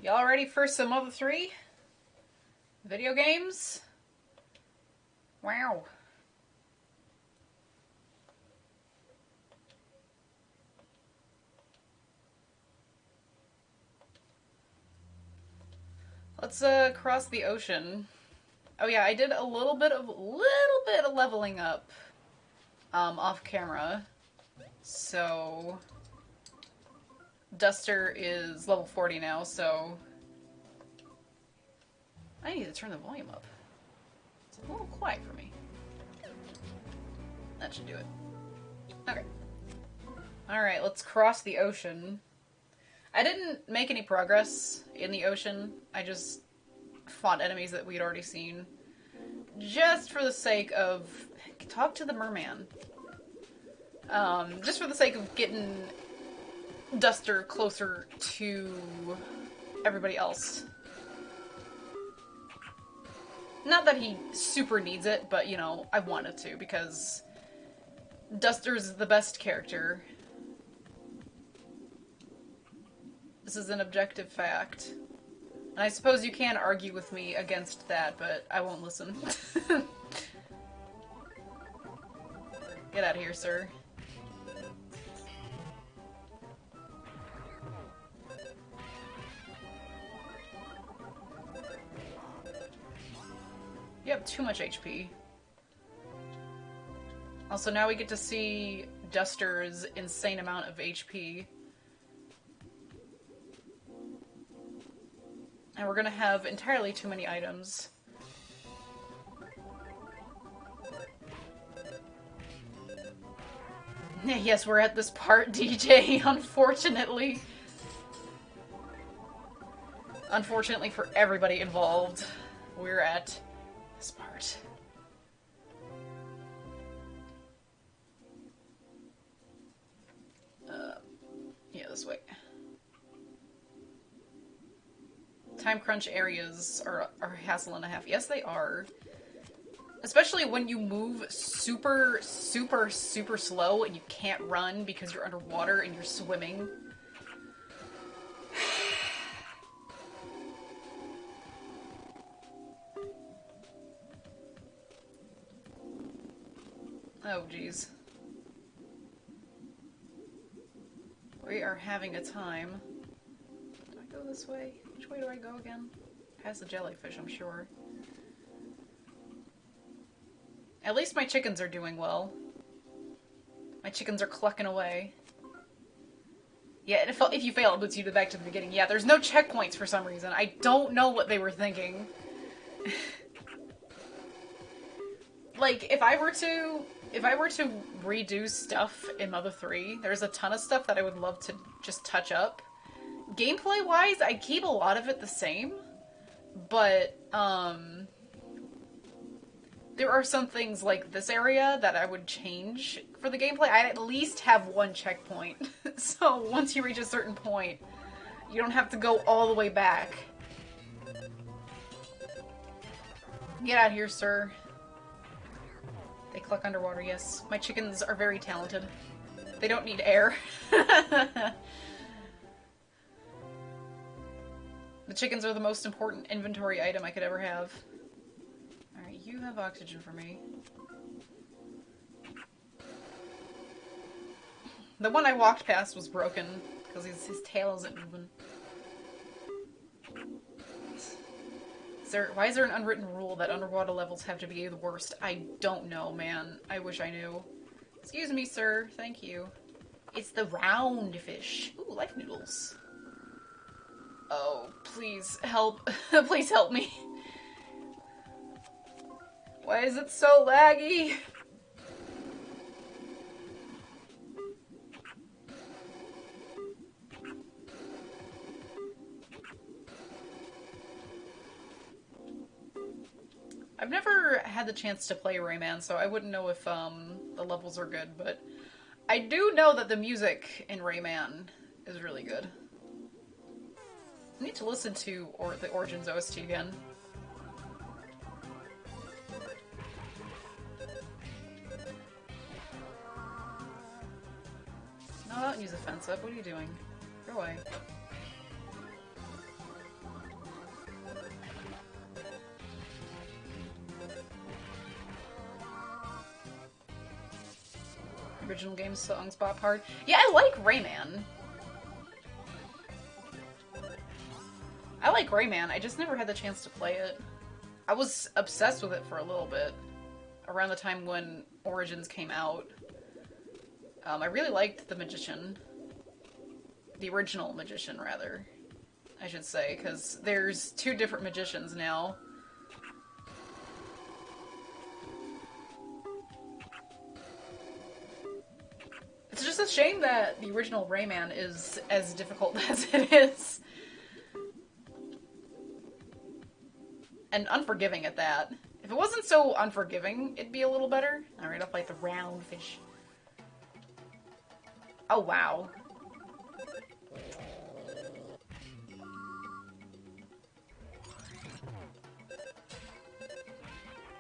Y'all ready for some other 3 video games? Wow. Let's cross the ocean. Oh yeah, I did a little bit of leveling up off camera. So Duster is level 40 now, so I need to turn the volume up. It's a little quiet for me. That should do it. Okay. Alright, let's cross the ocean. I didn't make any progress in the ocean. I just fought enemies that we'd already seen. Just for the sake of... Talk to the merman. Just for the sake of getting Duster closer to everybody else. Not that he super needs it, but, you know, I wanted to, because Duster's the best character. This is an objective fact. And I suppose you can argue with me against that, but I won't listen. Get out of here, sir. You have too much HP. Also, now we get to see Duster's insane amount of HP. And we're gonna have entirely too many items. Yes, we're at this part, DJ, unfortunately. Unfortunately for everybody involved, we're at this part. Yeah, this way. Time crunch areas are a hassle and a half. Yes, they are. Especially when you move super, super, super slow and you can't run because you're underwater and you're swimming. Oh, jeez. We are having a time. Do I go this way? Which way do I go again? Past the jellyfish, I'm sure. At least my chickens are doing well. My chickens are clucking away. Yeah, and if you fail, it boots you back to the beginning. Yeah, there's no checkpoints for some reason. I don't know what they were thinking. Like, if I were to redo stuff in Mother 3, there's a ton of stuff that I would love to just touch up. Gameplay-wise, I keep a lot of it the same, but, there are some things like this area that I would change for the gameplay. I'd at least have one checkpoint. So once you reach a certain point, you don't have to go all the way back. Get out of here, sir. They cluck underwater, yes. My chickens are very talented. They don't need air. The chickens are the most important inventory item I could ever have. Alright, you have oxygen for me. The one I walked past was broken, because his tail isn't moving. Why is there an unwritten rule that underwater levels have to be the worst? I don't know, man. I wish I knew. Excuse me, sir. Thank you. It's the round fish. Ooh, life noodles. Oh, please help. Please help me. Why is it so laggy? I've never had the chance to play Rayman, so I wouldn't know if the levels are good, but I do know that the music in Rayman is really good. I need to listen to the Origins OST again. No, I don't use the fence up. What are you doing? Go away. Original game songs bop hard. Yeah, I like Rayman. I like Rayman, I just never had the chance to play it. I was obsessed with it for a little bit, around the time when Origins came out. I really liked the Magician. The original Magician, rather, I should say, because there's two different Magicians now. It's just a shame that the original Rayman is as difficult as it is. And unforgiving at that. If it wasn't so unforgiving, it'd be a little better. Alright, I'll fight the round fish. Oh, wow.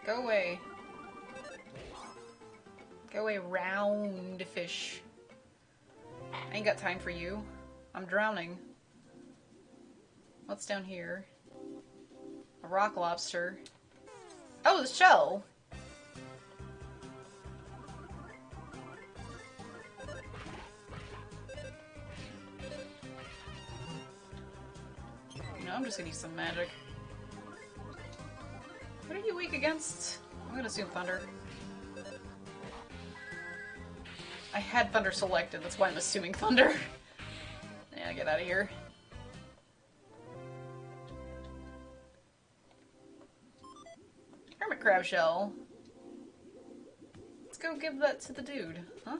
Go away. Go away, round fish. I ain't got time for you. I'm drowning. What's down here? A rock lobster. Oh, the shell! You know, I'm just gonna use some magic. What are you weak against? I'm gonna assume thunder. I had thunder selected, that's why I'm assuming thunder. Yeah, get out of here. Hermit crab shell. Let's go give that to the dude, huh?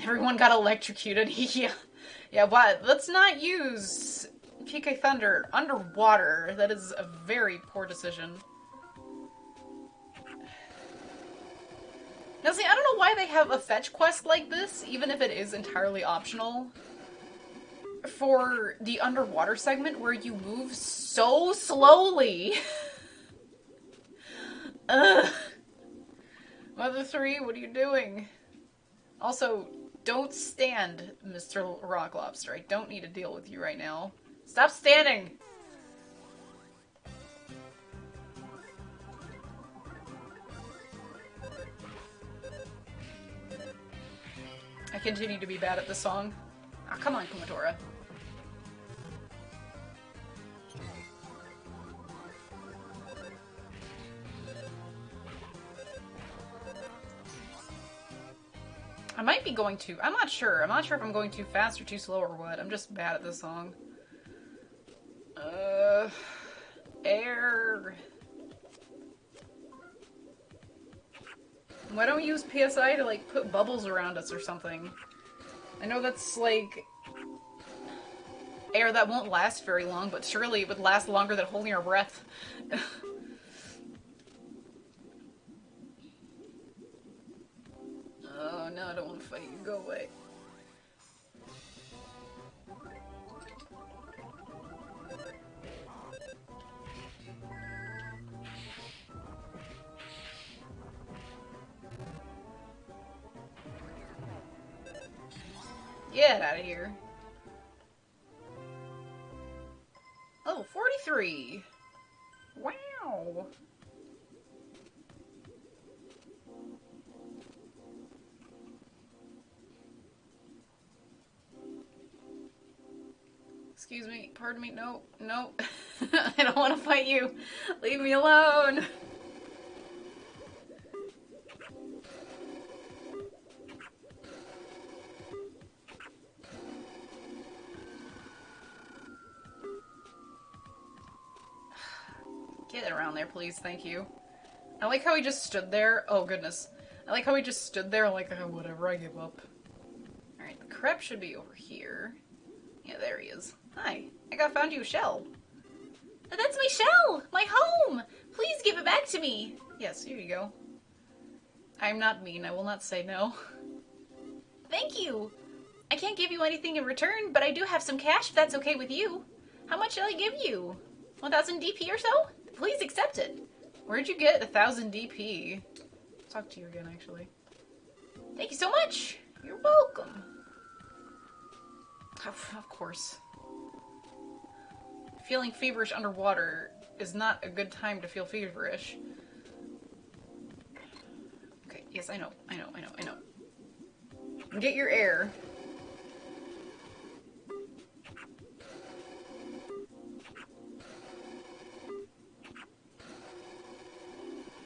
Everyone got electrocuted. Yeah. Yeah, but let's not use PK Thunder underwater. That is a very poor decision. Now see, I don't know why they have a fetch quest like this, even if it is entirely optional, for the underwater segment where you move so slowly. Ugh. Mother 3, what are you doing? Also, don't stand, Mr. Rock Lobster. I don't need to deal with you right now. Stop standing! I continue to be bad at this song. Ah, come on, Kumatora. I might be going too... I'm not sure. I'm not sure if I'm going too fast or too slow or what. I'm just bad at this song. Air... Why don't we use PSI to, like, put bubbles around us or something? I know that's, like, air that won't last very long, but surely it would last longer than holding our breath. Oh, no, I don't want to fight you. Go away. Get out of here. Oh, 43. Wow. Excuse me, pardon me, no, no. I don't want to fight you. Leave me alone. Get around there, please, thank you. I like how he just stood there. Oh, goodness. I like how he just stood there like, oh, whatever, I give up. Alright, the crab should be over here. Yeah, there he is. Hi, found you a shell. That's my shell! My home! Please give it back to me! Yes, here you go. I'm not mean, I will not say no. Thank you! I can't give you anything in return, but I do have some cash if that's okay with you. How much shall I give you? 1,000 DP or so? Please accept it. Where'd you get 1,000 DP? I'll talk to you again, actually. Thank you so much! You're welcome. Of course. Feeling feverish underwater is not a good time to feel feverish. Okay, Yes, I know. Get your air.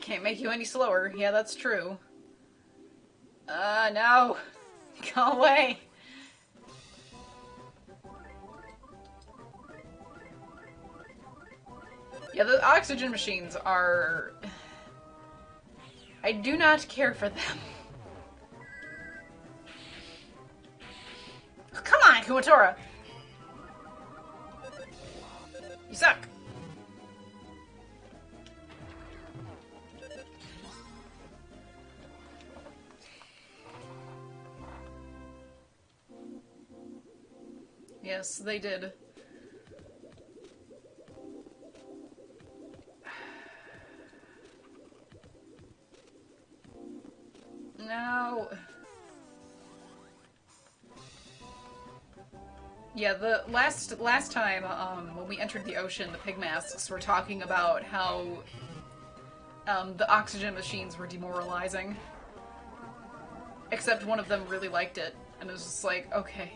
Can't make you any slower. Yeah, that's true. No. Go away. Yeah, the oxygen machines are... I do not care for them. Come on, Kumatora! You suck. Yes, they did. No. Yeah, the last time, when we entered the ocean, the pig masks were talking about how, the oxygen machines were demoralizing. Except one of them really liked it, and it was just like, okay.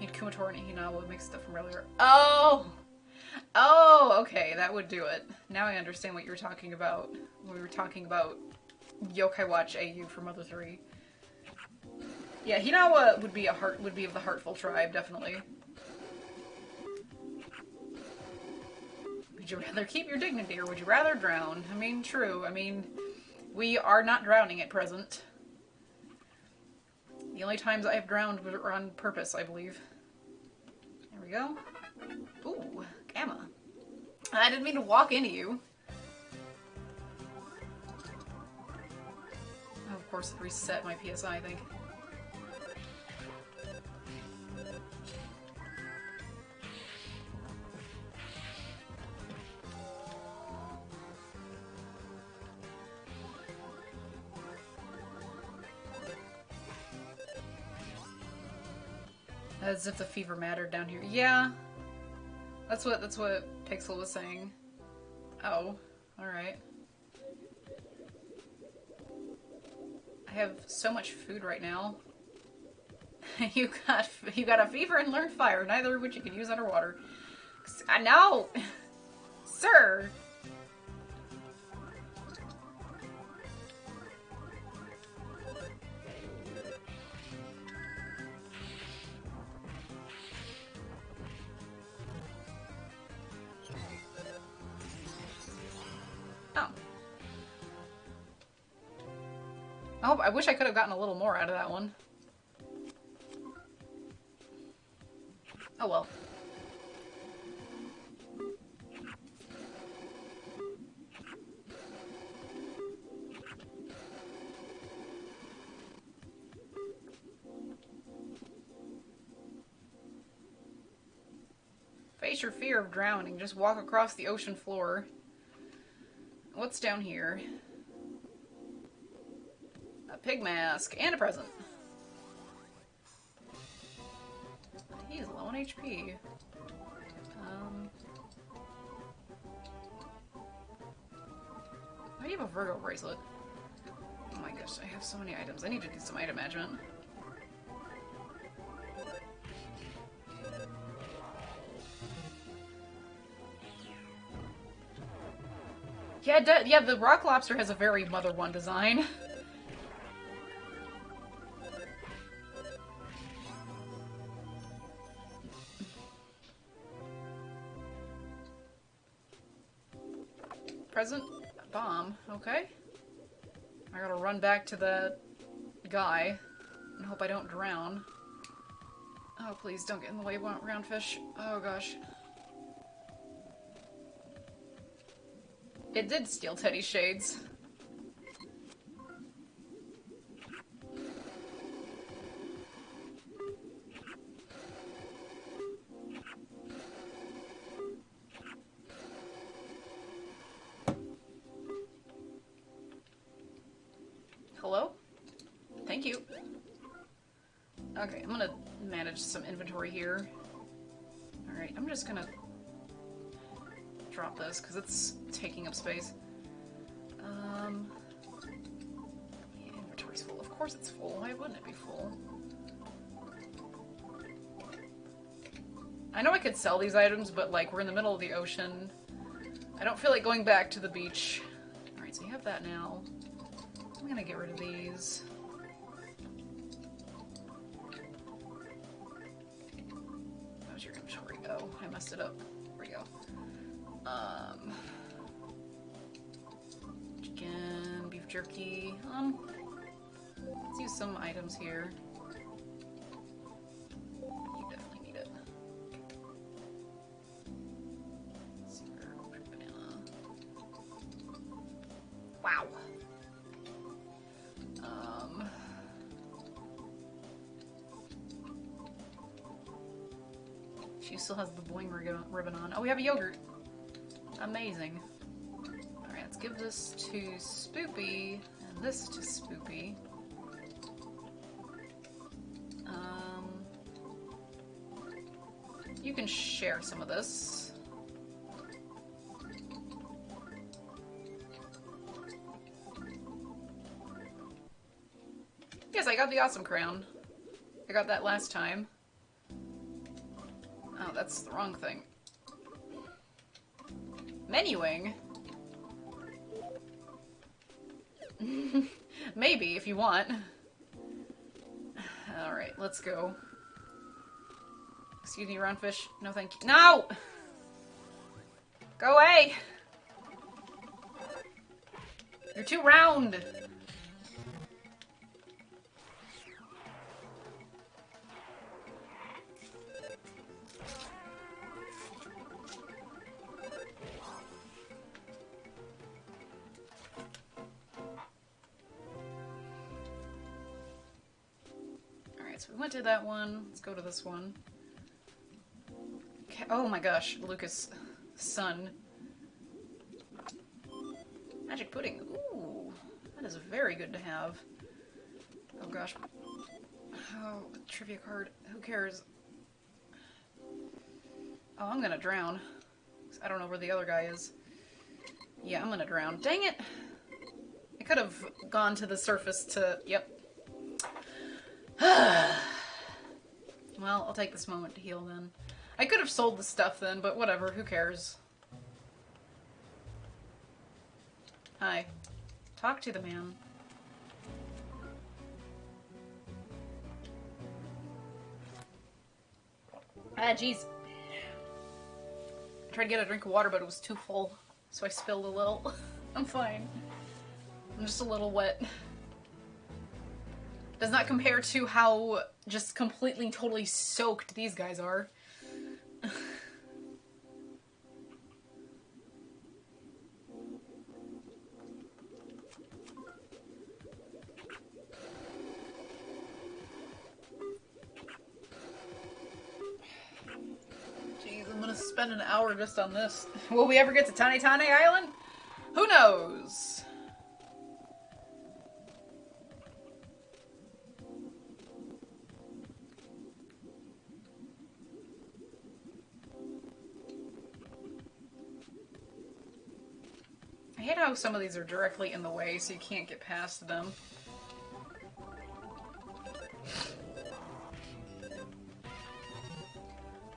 Need Kumatora and Hinawa mixed stuff from earlier. Oh! Oh, okay, that would do it. Now I understand what you were talking about. When we were talking about Yokai Watch AU for Mother 3. Yeah, Hinawa would be of the Heartful tribe, definitely. Would you rather keep your dignity or would you rather drown? I mean, true. I mean, we are not drowning at present. The only times I have drowned were on purpose, I believe. There we go. Ooh, Gamma. I didn't mean to walk into you. Oh, of course, it reset my PSI, I think. As if the fever mattered down here. Yeah. That's what Pixel was saying. Oh, alright. I have so much food right now. you got a fever and learned fire, neither of which you can use underwater. I know! Sir! Oh, I wish I could have gotten a little more out of that one. Oh well. Face your fear of drowning. Just walk across the ocean floor. What's down here? A pig mask and a present. He's low on HP. Why do you have a Virgo bracelet? Oh my gosh, I have so many items. I need to do some item management. Yeah, the rock lobster has a very Mother 1 design. Present bomb, okay. I gotta run back to the guy and hope I don't drown. Oh, please don't get in the way, roundfish. Oh gosh. It did steal Teddy's shades. Hello? Thank you. Okay, I'm gonna manage some inventory here. Alright, I'm just gonna drop this because it's taking up space. course it's full. Why wouldn't it be full? I know I could sell these items, but like we're in the middle of the ocean. I don't feel like going back to the beach. Alright, so you have that now. I'm gonna get rid of these. How's your inventory go? I messed it up. There we go. Chicken, beef jerky. Let's use some items here. You definitely need it. Syrup, banana. Wow. She still has the bling ribbon on. Oh, we have a yogurt. Amazing. Alright, let's give this to Spoopy and this to Spoopy. You can share some of this. Yes, I got the awesome crown. I got that last time. Oh, that's the wrong thing. Menuing? Maybe, if you want. Alright, let's go. Excuse me, roundfish. No thank you. No! Go away! You're too round! So we went to that one. Let's go to this one. Okay. Oh my gosh, Lucas' son. Magic pudding. Ooh, that is very good to have. Oh gosh. Oh, trivia card. Who cares? Oh, I'm gonna drown. I don't know where the other guy is. Yeah, I'm gonna drown. Dang it! I could have gone to the surface to... Yep. Well, I'll take this moment to heal then. I could have sold the stuff then, but whatever, who cares? Hi. Talk to the man. Ah, jeez. I tried to get a drink of water, but it was too full, so I spilled a little. I'm fine. I'm just a little wet. Does not compare to how just completely, totally soaked these guys are. Jeez, I'm gonna spend an hour just on this. Will we ever get to Tanetane Island? Who knows? I hate how some of these are directly in the way, so you can't get past them.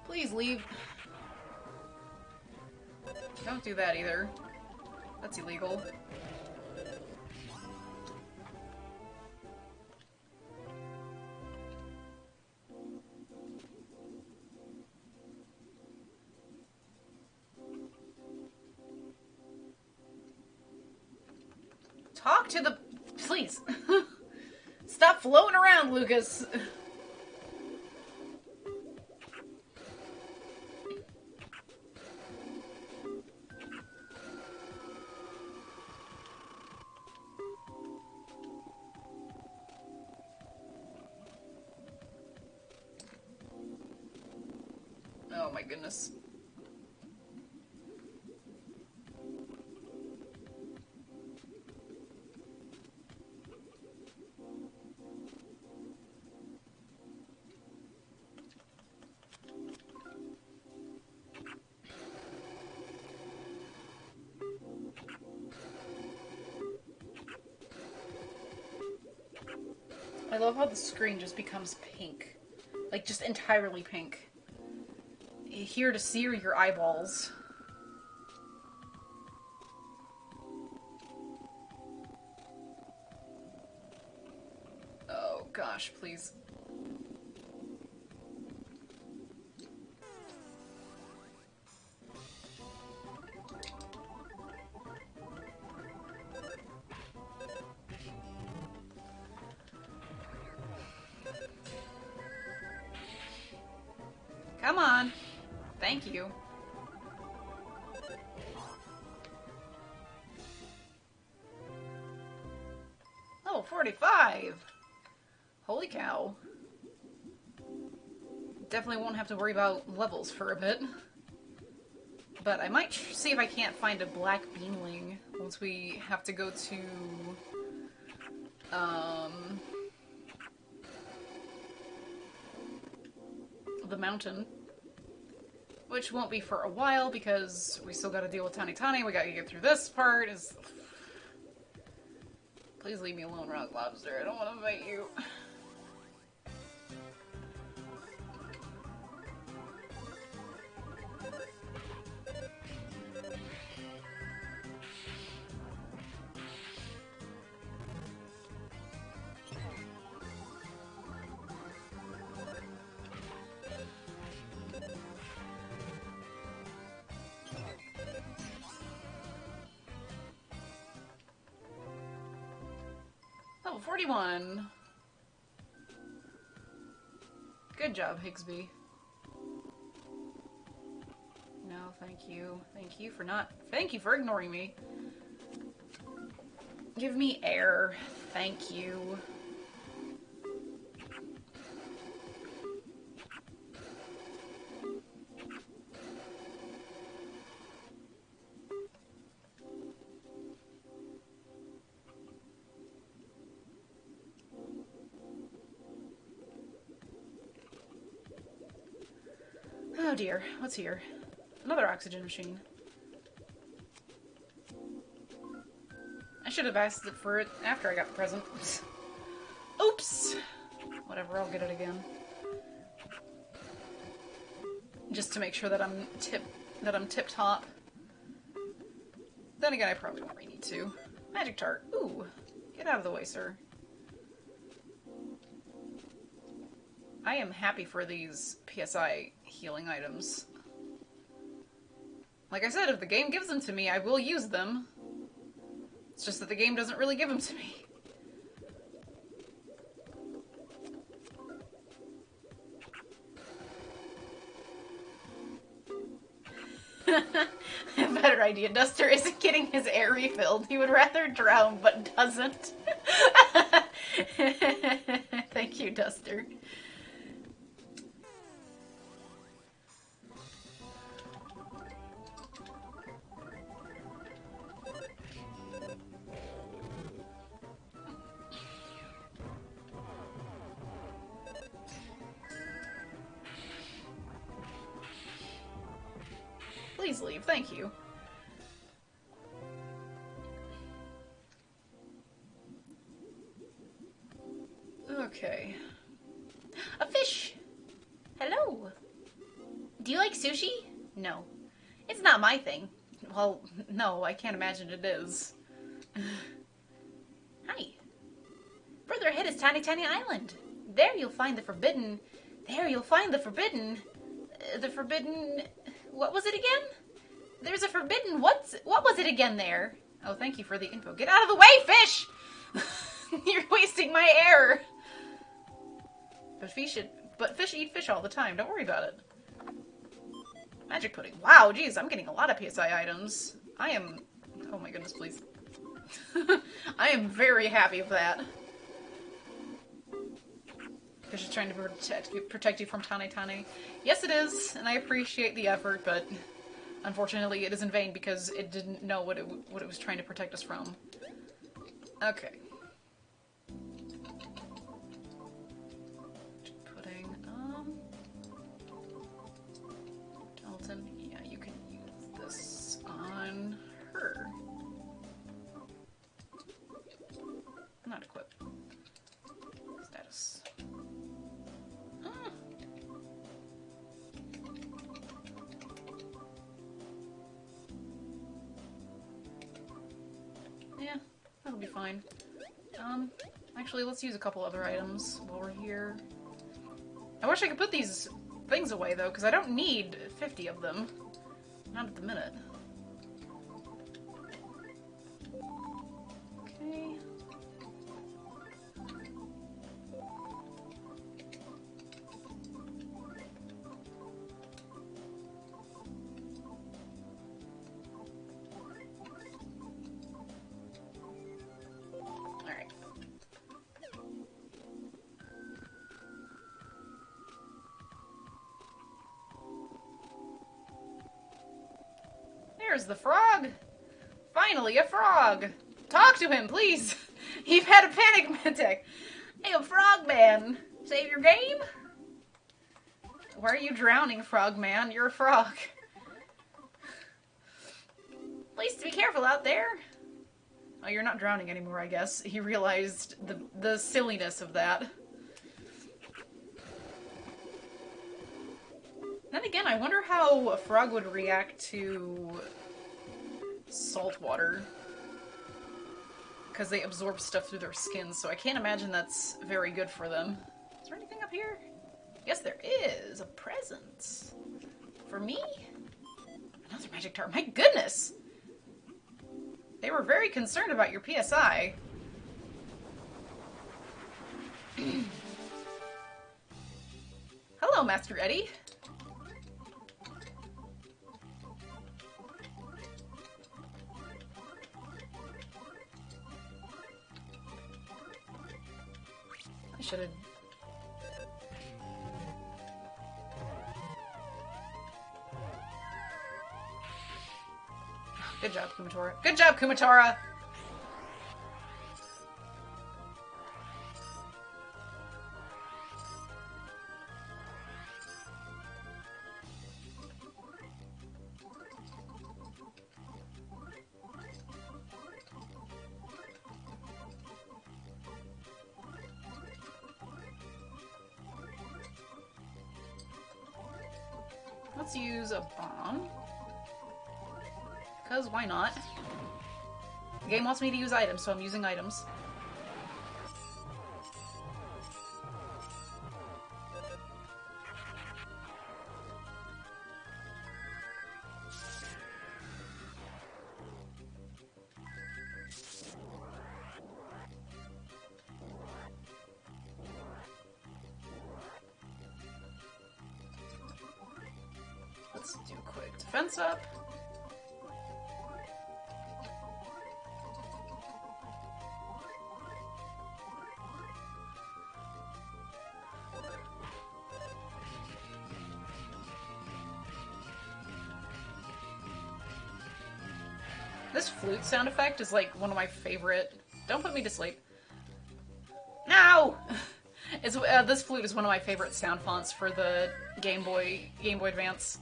Please leave. Don't do that either. That's illegal. Talk to the... Please. Stop floating around, Lucas. Oh my goodness. I love how the screen just becomes pink. Like, just entirely pink. Here to sear your eyeballs. Oh gosh, please. Come on. Thank you. Level 45! Holy cow. Definitely won't have to worry about levels for a bit. But I might see if I can't find a black beanling once we have to go to... the mountain. Which won't be for a while because we still gotta deal with Tanetane. We gotta get through this part. Please leave me alone, Rock Lobster. I don't want to fight you. Level 41. Good job, Higsby. No, thank you. Thank you for ignoring me. Give me air. Thank you. Oh dear, what's here? Another oxygen machine. I should have asked for it after I got the present. Oops! Whatever, I'll get it again. Just to make sure that I'm tip-top. Then again, I probably won't really need to. Magic tart. Ooh! Get out of the way, sir. I am happy for these PSI healing items. Like I said, if the game gives them to me, I will use them. It's just that the game doesn't really give them to me. Better idea. Duster isn't getting his air refilled. He would rather drown, but doesn't. Thank you, Duster. Please leave, thank you. Okay. A fish! Hello! Do you like sushi? No. It's not my thing. Well, no, I can't imagine it is. Hi. Further ahead is Tanetane Island. There you'll find the forbidden... The forbidden... What was it again? There's a forbidden... What was it again there? Oh, thank you for the info. Get out of the way, fish! You're wasting my air! But fish eat fish all the time. Don't worry about it. Magic pudding. Wow, geez, I'm getting a lot of PSI items. I am... Oh my goodness, please. I am very happy with that. Fish is trying to protect you from Tanetane. Yes, it is, and I appreciate the effort, but unfortunately it is in vain because it didn't know what it was trying to protect us from. Okay. Pudding. Dalton, yeah, you can use this on her. Not equipped. Status. be fine. Actually, let's use a couple other items while we're here. I wish I could put these things away, though, because I don't need 50 of them. Not at the minute. Okay. Alright. There's the frog! Finally, a frog! Talk to him, please! You've had a panic attack! Hey, frog man! Save your game? Why are you drowning, frog man? You're a frog. Please be careful out there! Oh, you're not drowning anymore, I guess. He realized the silliness of that. Then again, I wonder how a frog would react to salt water. Because they absorb stuff through their skin, so I can't imagine that's very good for them. Is there anything up here? Yes, there is. A present. For me? Another magic tart. My goodness! They were very concerned about your PSI. Hello, Master Eddie. I should have... Good job, Kumatora. Good job, Kumatora! Let's use a bomb. Because why not? The game wants me to use items, so I'm using items. Let's do a quick defense up. This flute sound effect is like one of my favorite. Don't put me to sleep. No! It's this flute is one of my favorite sound fonts for the Game Boy Advance.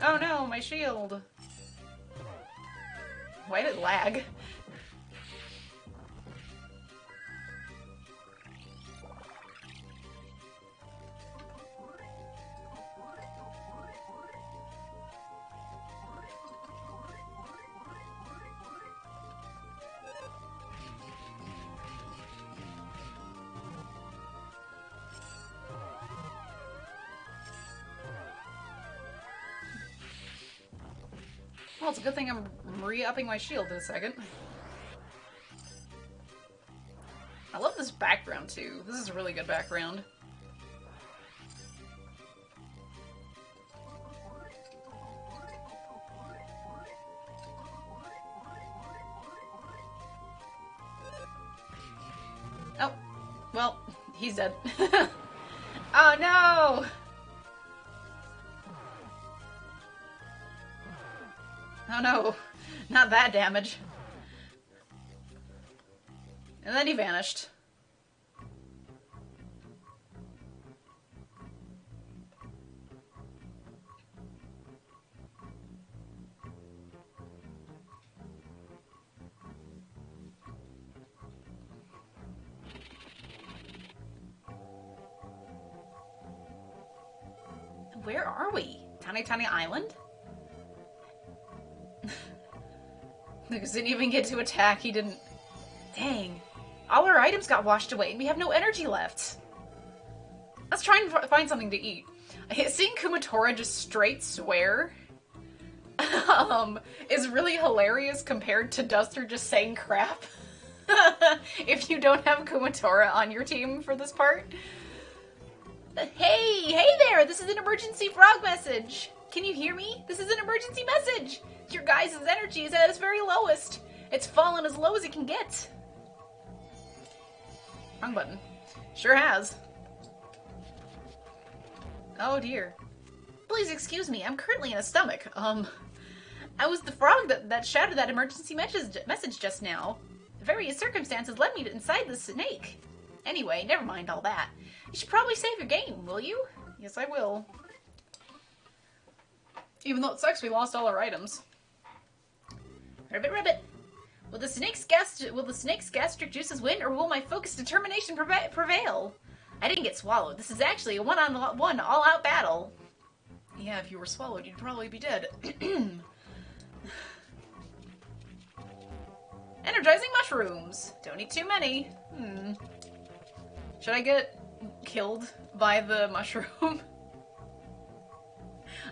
Oh no, my shield! Why did it lag? Well, it's a good thing I'm re-upping my shield in a second. I love this background, too. This is a really good background. Oh, well, he's dead. Oh no! Oh no, not that damage. And then he vanished. Where are we? Tanetane Island? Lucas didn't even get to attack, he didn't... Dang. All our items got washed away and we have no energy left. Let's try and find something to eat. Seeing Kumatora just straight swear is really hilarious compared to Duster just saying crap. If you don't have Kumatora on your team for this part. Hey there! This is an emergency frog message! Can you hear me? This is an emergency message! Your guys' energy is at its very lowest. It's fallen as low as it can get. Wrong button. Sure has. Oh dear. Please excuse me, I'm currently in a stomach. I was the frog that shouted that emergency message just now. Various circumstances led me inside the snake. Anyway, never mind all that. You should probably save your game, will you? Yes, I will. Even though it sucks we lost all our items. Ribbit. Will the snake's gastric juices win, or will my focused determination prevail? I didn't get swallowed. This is actually a one-on-one, all-out battle. Yeah, if you were swallowed, you'd probably be dead. Energizing mushrooms. Don't eat too many. Should I get killed by the mushroom?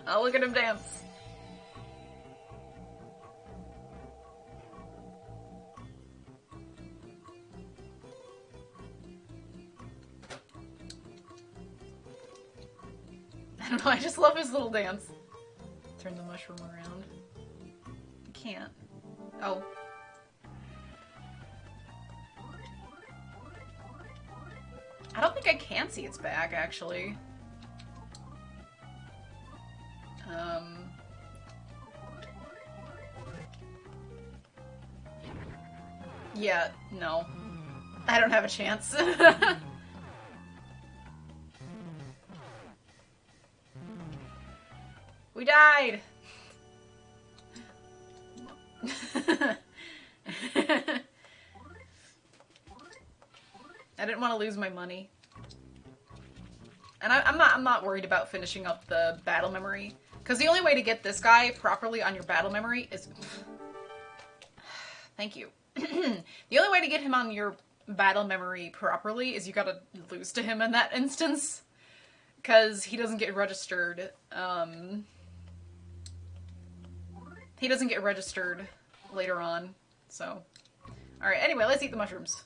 Oh, look at him dance. I don't know, I just love his little dance. Turn the mushroom around. I can't. Oh. I don't think I can see its back, actually. Yeah, no. I don't have a chance. We died! I didn't want to lose my money. And I'm not worried about finishing up the battle memory. Because the only way to get this guy properly on your battle memory is... Thank you. The only way to get him on your battle memory properly is you gotta lose to him in that instance. Because he doesn't get registered. He doesn't get registered later on. So. Alright, anyway, let's eat the mushrooms.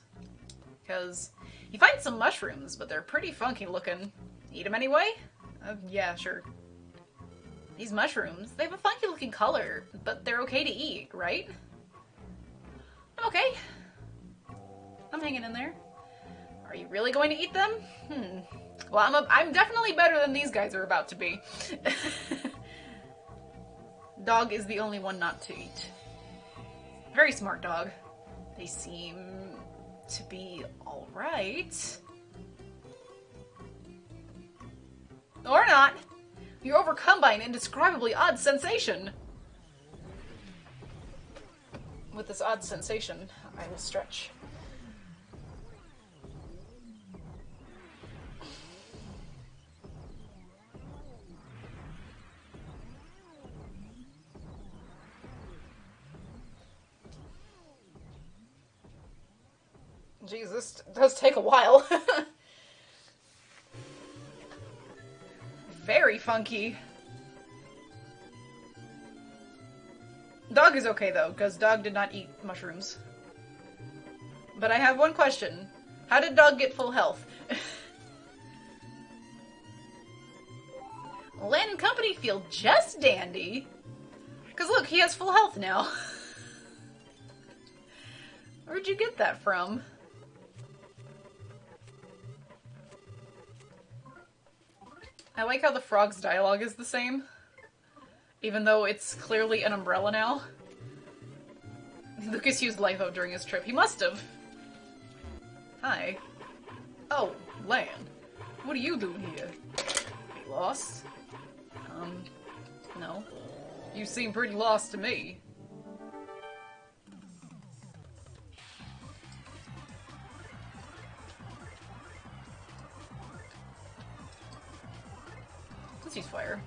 Because you find some mushrooms, but they're pretty funky looking. Eat them anyway? Yeah, sure. These mushrooms, they have a funky looking color, but they're okay to eat, right? I'm okay. I'm hanging in there. Are you really going to eat them? Well, I'm definitely better than these guys are about to be. Dog is the only one not to eat. Very smart dog. They seem to be alright. Or not. You're overcome by an indescribably odd sensation. With this odd sensation, I will stretch. Jeez, this does take a while. Very funky. Dog is okay though, because Dog did not eat mushrooms. But I have one question. How did Dog get full health? Land and Company feel just dandy. Because look, he has full health now. Where'd you get that from? I like how the frog's dialogue is the same. Even though it's clearly an umbrella now. Lucas used LiFo during his trip. He must have. Hi. Oh, Lan. What are you doing here? You lost? No. You seem pretty lost to me. ceasefire.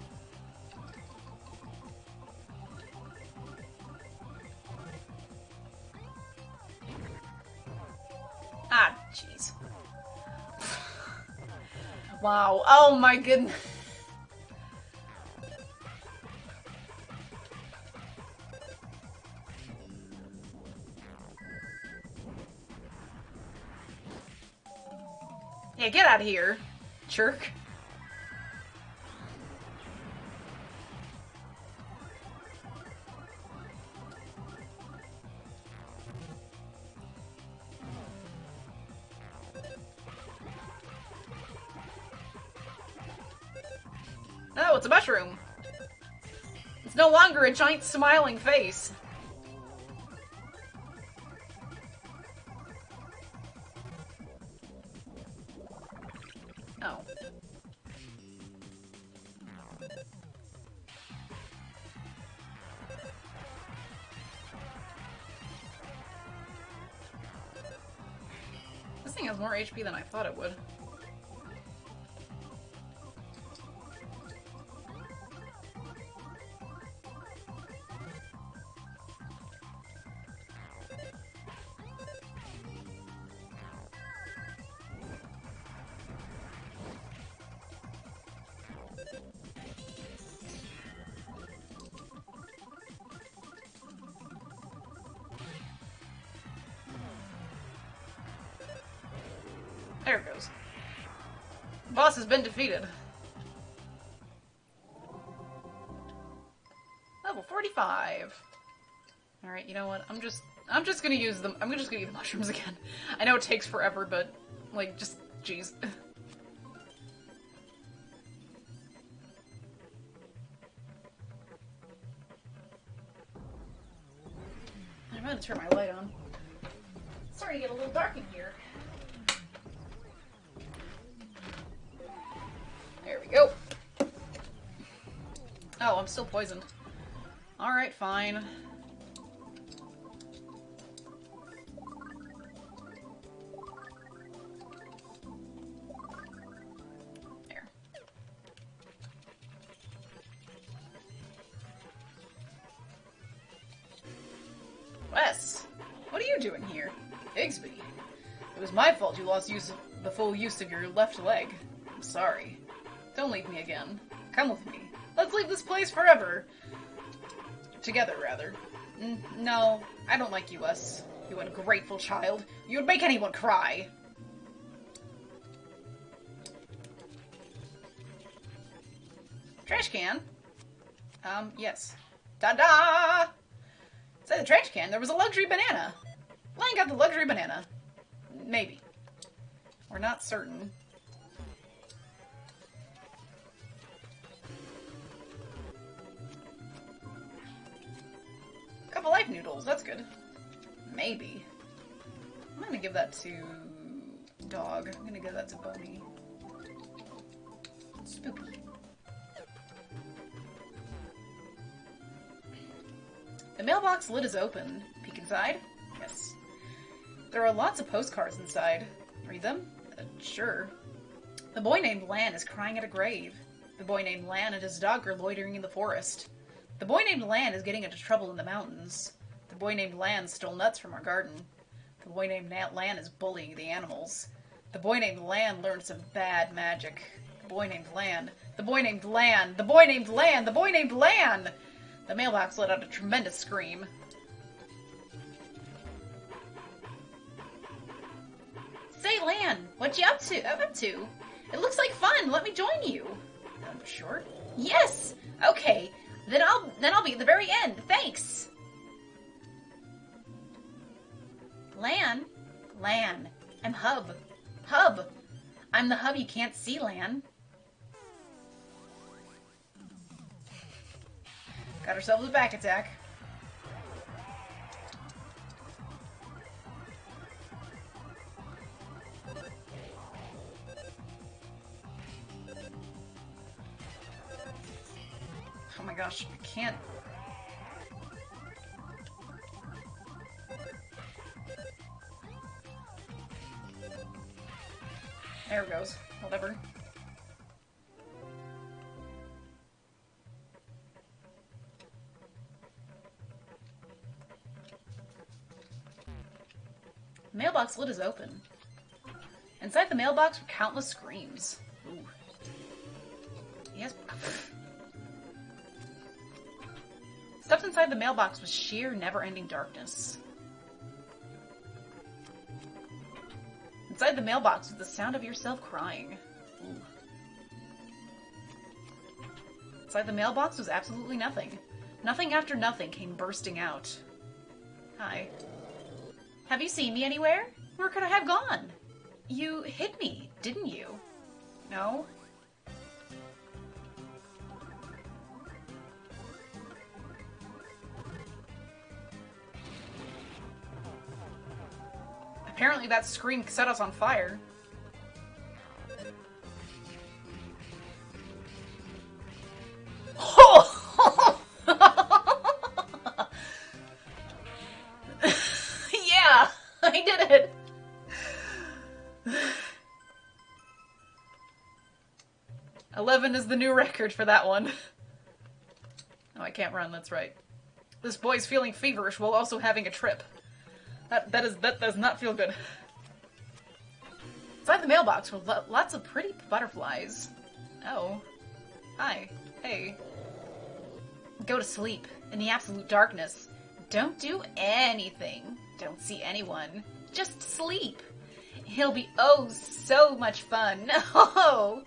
Ah, jeez. Wow. Oh my goodness. Yeah, get out of here, jerk. No, it's a mushroom. It's no longer a giant smiling face. Oh. This thing has more HP than I thought it would. There it goes. Boss has been defeated. Level 45. Alright, you know what? I'm just gonna use them. I'm just gonna use the mushrooms again. I know it takes forever, but, like, just, jeez. I'm gonna turn my light on. It's starting to get a little dark in here. There we go. Oh, I'm still poisoned. Alright, fine. There. Wes, what are you doing here? Bigsby. It was my fault you lost the full use of your left leg. I'm sorry. Don't leave me again. Come with me. Let's leave this place forever. Together, rather. No, I don't like you, Wes. You ungrateful child. You would make anyone cry. Trash can? Yes. Ta-da! Inside the trash can, there was a luxury banana. Lang got the luxury banana. Maybe. We're not certain. Couple life noodles, that's good. Maybe. I'm gonna give that to Dog. I'm gonna give that to Boney. Spooky. The mailbox lid is open. Peek inside? Yes. There are lots of postcards inside. Read them? Sure. The boy named Lan is crying at a grave. The boy named Lan and his dog are loitering in the forest. The boy named Lan is getting into trouble in the mountains. The boy named Lan stole nuts from our garden. The boy named Lan is bullying the animals. The boy named Lan learned some bad magic. The boy named Lan. The boy named Lan. The boy named Lan. The boy named Lan! The mailbox let out a tremendous scream. Say, Lan, what you up to? It looks like fun. Let me join you. I'm sure. Yes. Okay. Then I'll be at the very end. Thanks. Lan. I'm Hub. I'm the Hub you can't see, Lan. Got ourselves a back attack. Oh my gosh, I can't. There it goes. Whatever. Mailbox lid is open. Inside the mailbox were countless screams. Ooh. Yes. Stuffed inside the mailbox was sheer, never-ending darkness. Inside the mailbox was the sound of yourself crying. Ooh. Inside the mailbox was absolutely nothing. Nothing after nothing came bursting out. Hi. Have you seen me anywhere? Where could I have gone? You hid me, didn't you? No? Apparently that scream set us on fire. Yeah, I did it. 11 is the new record for that one. Oh, I can't run, that's right. This boy's feeling feverish while also having a trip. That does not feel good. Inside the mailbox were lots of pretty butterflies. Oh. Hi. Hey. Go to sleep in the absolute darkness. Don't do anything. Don't see anyone. Just sleep. It'll be oh so much fun. Oh.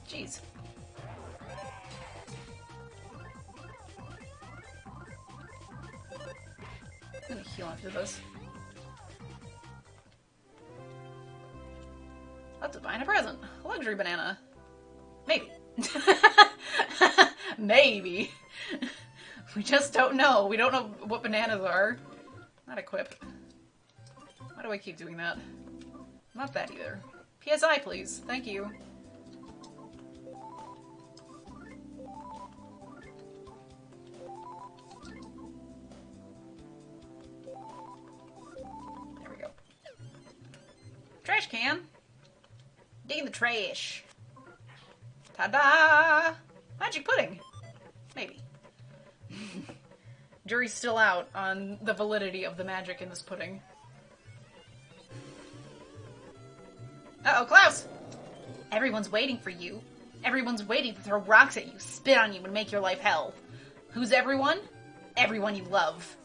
Jeez. I'm gonna heal after this. Let's find a present. A luxury banana. Maybe. Maybe. We just don't know. We don't know what bananas are. Not equip. Why do I keep doing that? Not that either. PSI, please. Thank you. There we go. Trash can. Dig the trash. Ta-da! Magic pudding. Maybe. Jury's still out on the validity of the magic in this pudding. Uh-oh, Klaus! Everyone's waiting for you. Everyone's waiting to throw rocks at you, spit on you, and make your life hell. Who's everyone? Everyone you love.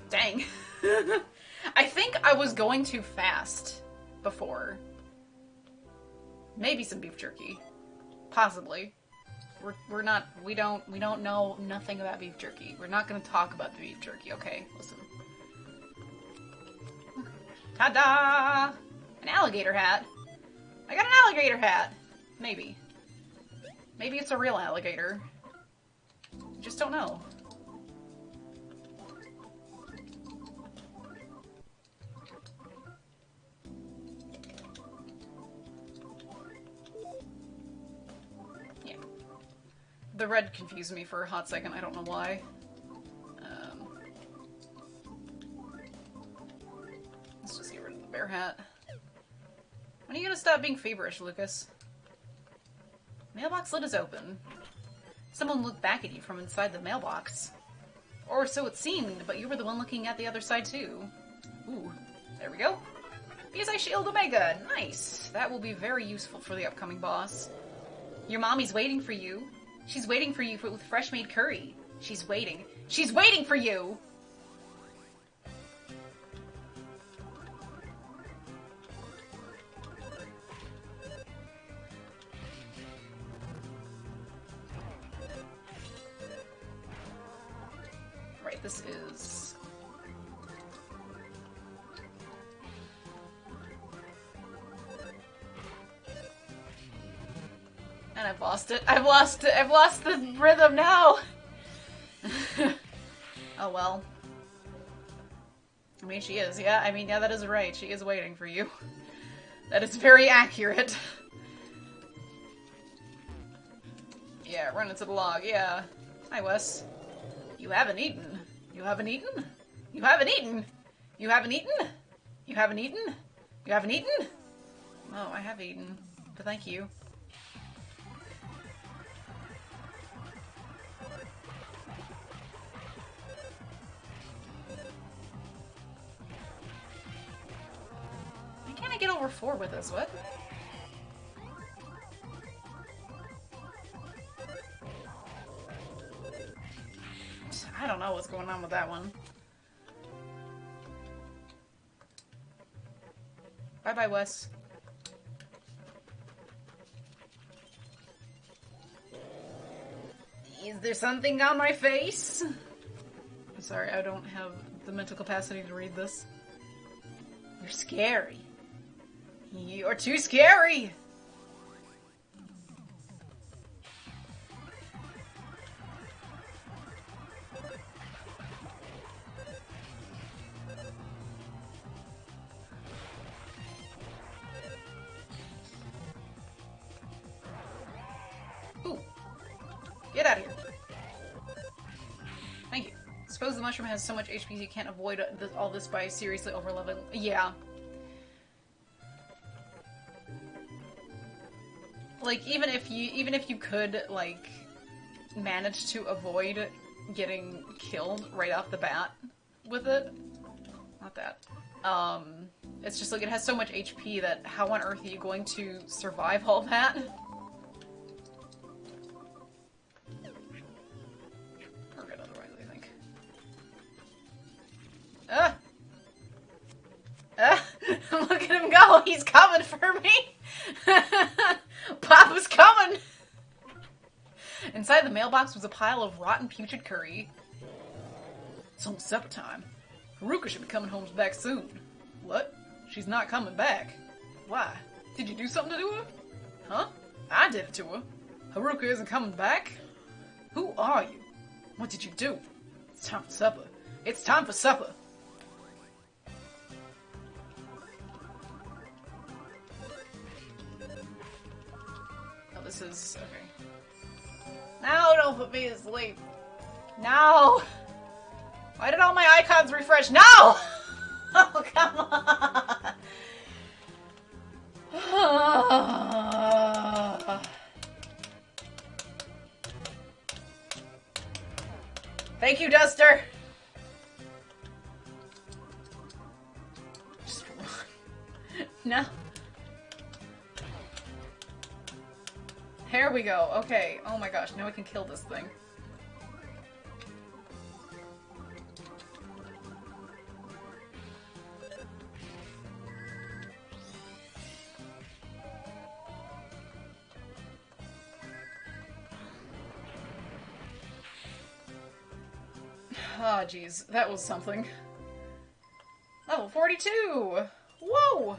Dang. I think I was going too fast before. Maybe some beef jerky. Possibly. We don't know nothing about beef jerky. We're not gonna talk about the beef jerky, okay? Listen. Ta-da! An alligator hat. I got an alligator hat! Maybe. Maybe it's a real alligator. Just don't know. The red confused me for a hot second, I don't know why. Let's just get rid of the bear hat. When are you gonna stop being feverish, Lucas? Mailbox lid is open. Someone looked back at you from inside the mailbox. Or so it seemed, but you were the one looking at the other side too. Ooh, there we go. PSI Shield Omega, nice! That will be very useful for the upcoming boss. Your mommy's waiting for you. She's waiting for you with fresh-made curry. She's waiting. She's waiting for you! Right, this is... And I've lost it. I've lost the rhythm now! Oh well. I mean, she is. Yeah, I mean, yeah, that is right. She is waiting for you. That is very accurate. Yeah, run into the log, yeah. Hi, Wes. You haven't eaten. You haven't eaten? You haven't eaten? You haven't eaten? You haven't eaten? You haven't eaten? Oh, I have eaten. But thank you. Why can't I get over 4 with this? What? I don't know what's going on with that one. Bye-bye, Wes. Is there something on my face? I'm sorry, I don't have the mental capacity to read this. You're scary. You're too scary! Ooh. Get out of here. Thank you. Suppose the mushroom has so much HP you can't avoid all this by seriously overleveling. Yeah. Like, even if you could, like, manage to avoid getting killed right off the bat with it. Not that. It's just like it has so much HP that how on earth are you going to survive all that? Or good otherwise, I think. Look at him go! He's coming for me! Papa's coming! Inside the mailbox was a pile of rotten putrid curry. It's almost supper time. Haruka should be coming home back soon. What? She's not coming back. Why? Did you do something to her? Huh? I did it to her. Haruka isn't coming back? Who are you? What did you do? It's time for supper. It's time for supper! Oh, this is... okay. No, don't put me to sleep. No! Why did all my icons refresh? No! Oh, come on! Thank you, Duster! Just run. No. Here we go. Okay. Oh my gosh, now we can kill this thing. Oh, jeez. That was something. Level 42! Whoa!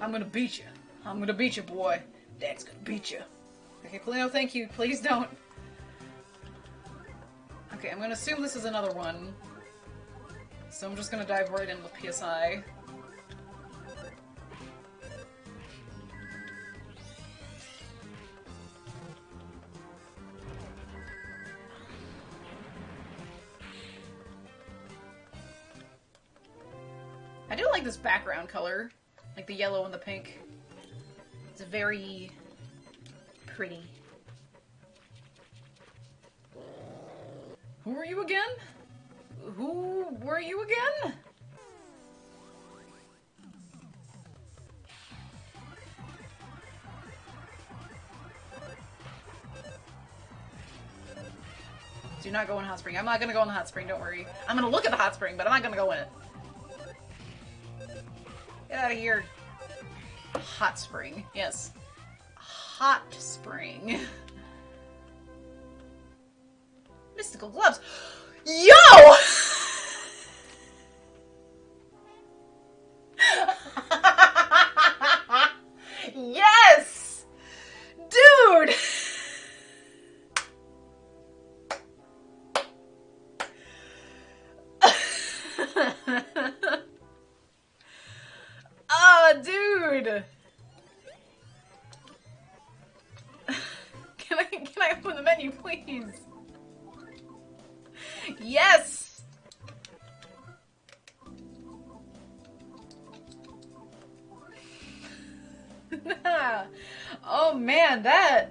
I'm gonna beat you. I'm gonna beat you, boy. Dad's gonna beat you. Okay, no, thank you. Please don't. Okay, I'm gonna assume this is another one. So I'm just gonna dive right in with PSI. I do like this background color. Like the yellow and the pink. It's very pretty. Who are you again? Who were you again? Do not go in hot spring. I'm not gonna go in the hot spring, don't worry. I'm gonna look at the hot spring, but I'm not gonna go in it. Get out of here. Hot spring. Yes. Hot spring. Mystical gloves. Yo! Yes! Dude! Yes! Oh man, that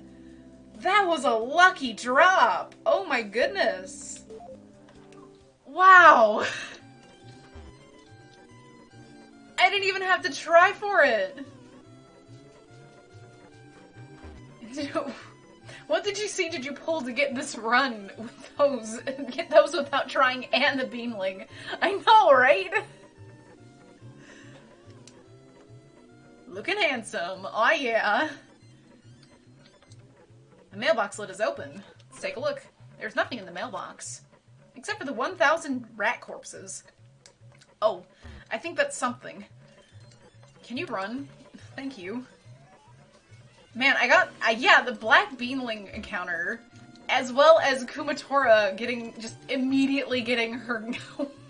was a lucky drop. Oh my goodness. Wow. I didn't even have to try for it. What did you see did you pull to get this run with those? Get those without trying and the beanling. I know, right? Looking handsome. Oh yeah. The mailbox lid is open. Let's take a look. There's nothing in the mailbox. Except for the 1,000 rat corpses. Oh, I think that's something. Can you run? Thank you. Man, I got, yeah, the black beanling encounter, as well as Kumatora just immediately getting her,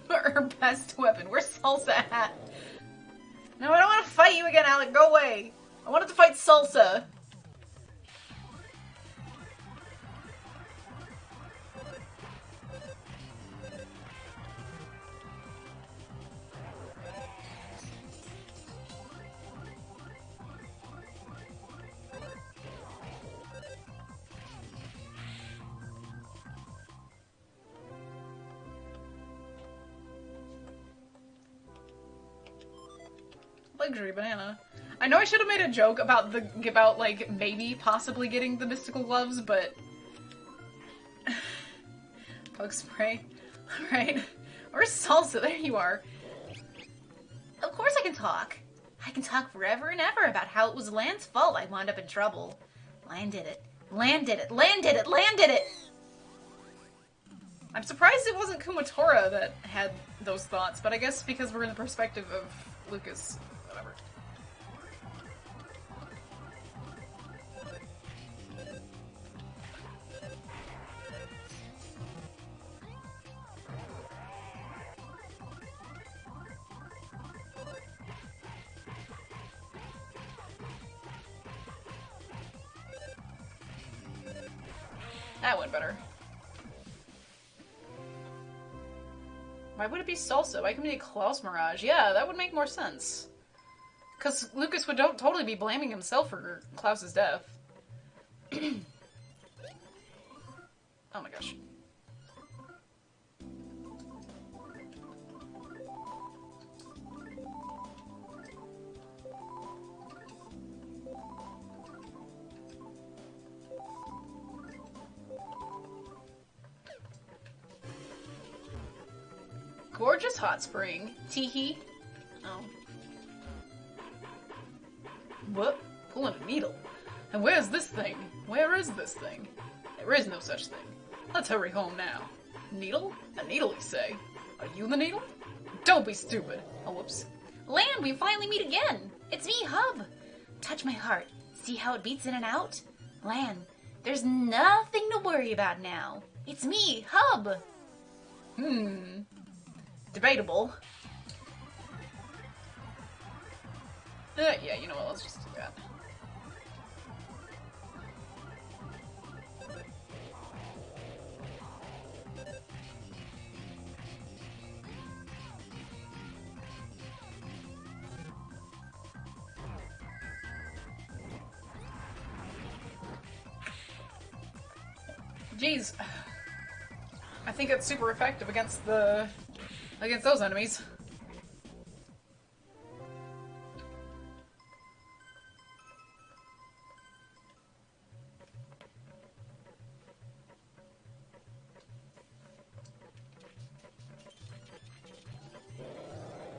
her best weapon. Where's Salsa at? No, I don't want to fight you again, Alec. Go away. I wanted to fight Salsa. Luxury banana. I know I should have made a joke about like maybe possibly getting the mystical gloves, but bug spray. Alright. Where's Salsa? There you are. Of course I can talk. I can talk forever and ever about how it was Land's fault I wound up in trouble. Land did it. Land did it. Land did it. Land did it! I'm surprised it wasn't Kumatora that had those thoughts, but I guess because we're in the perspective of Lucas. Whatever. That went better. Why would it be Salsa? Why couldn't it be Klaus Mirage? Yeah, that would make more sense. Because Lucas would totally be blaming himself for Klaus's death. Oh my gosh. Gorgeous hot spring. Teehee. Oh. What? Pulling a needle. And where's this thing? Where is this thing? There is no such thing. Let's hurry home now. Needle? A needle, you say? Are you the needle? Don't be stupid. Oh, whoops. Lan, we finally meet again. It's me, Hub. Touch my heart. See how it beats in and out? Lan, there's nothing to worry about now. It's me, Hub. Debatable. Yeah, you know what, let's just do that. Jeez. I think it's super effective against those enemies.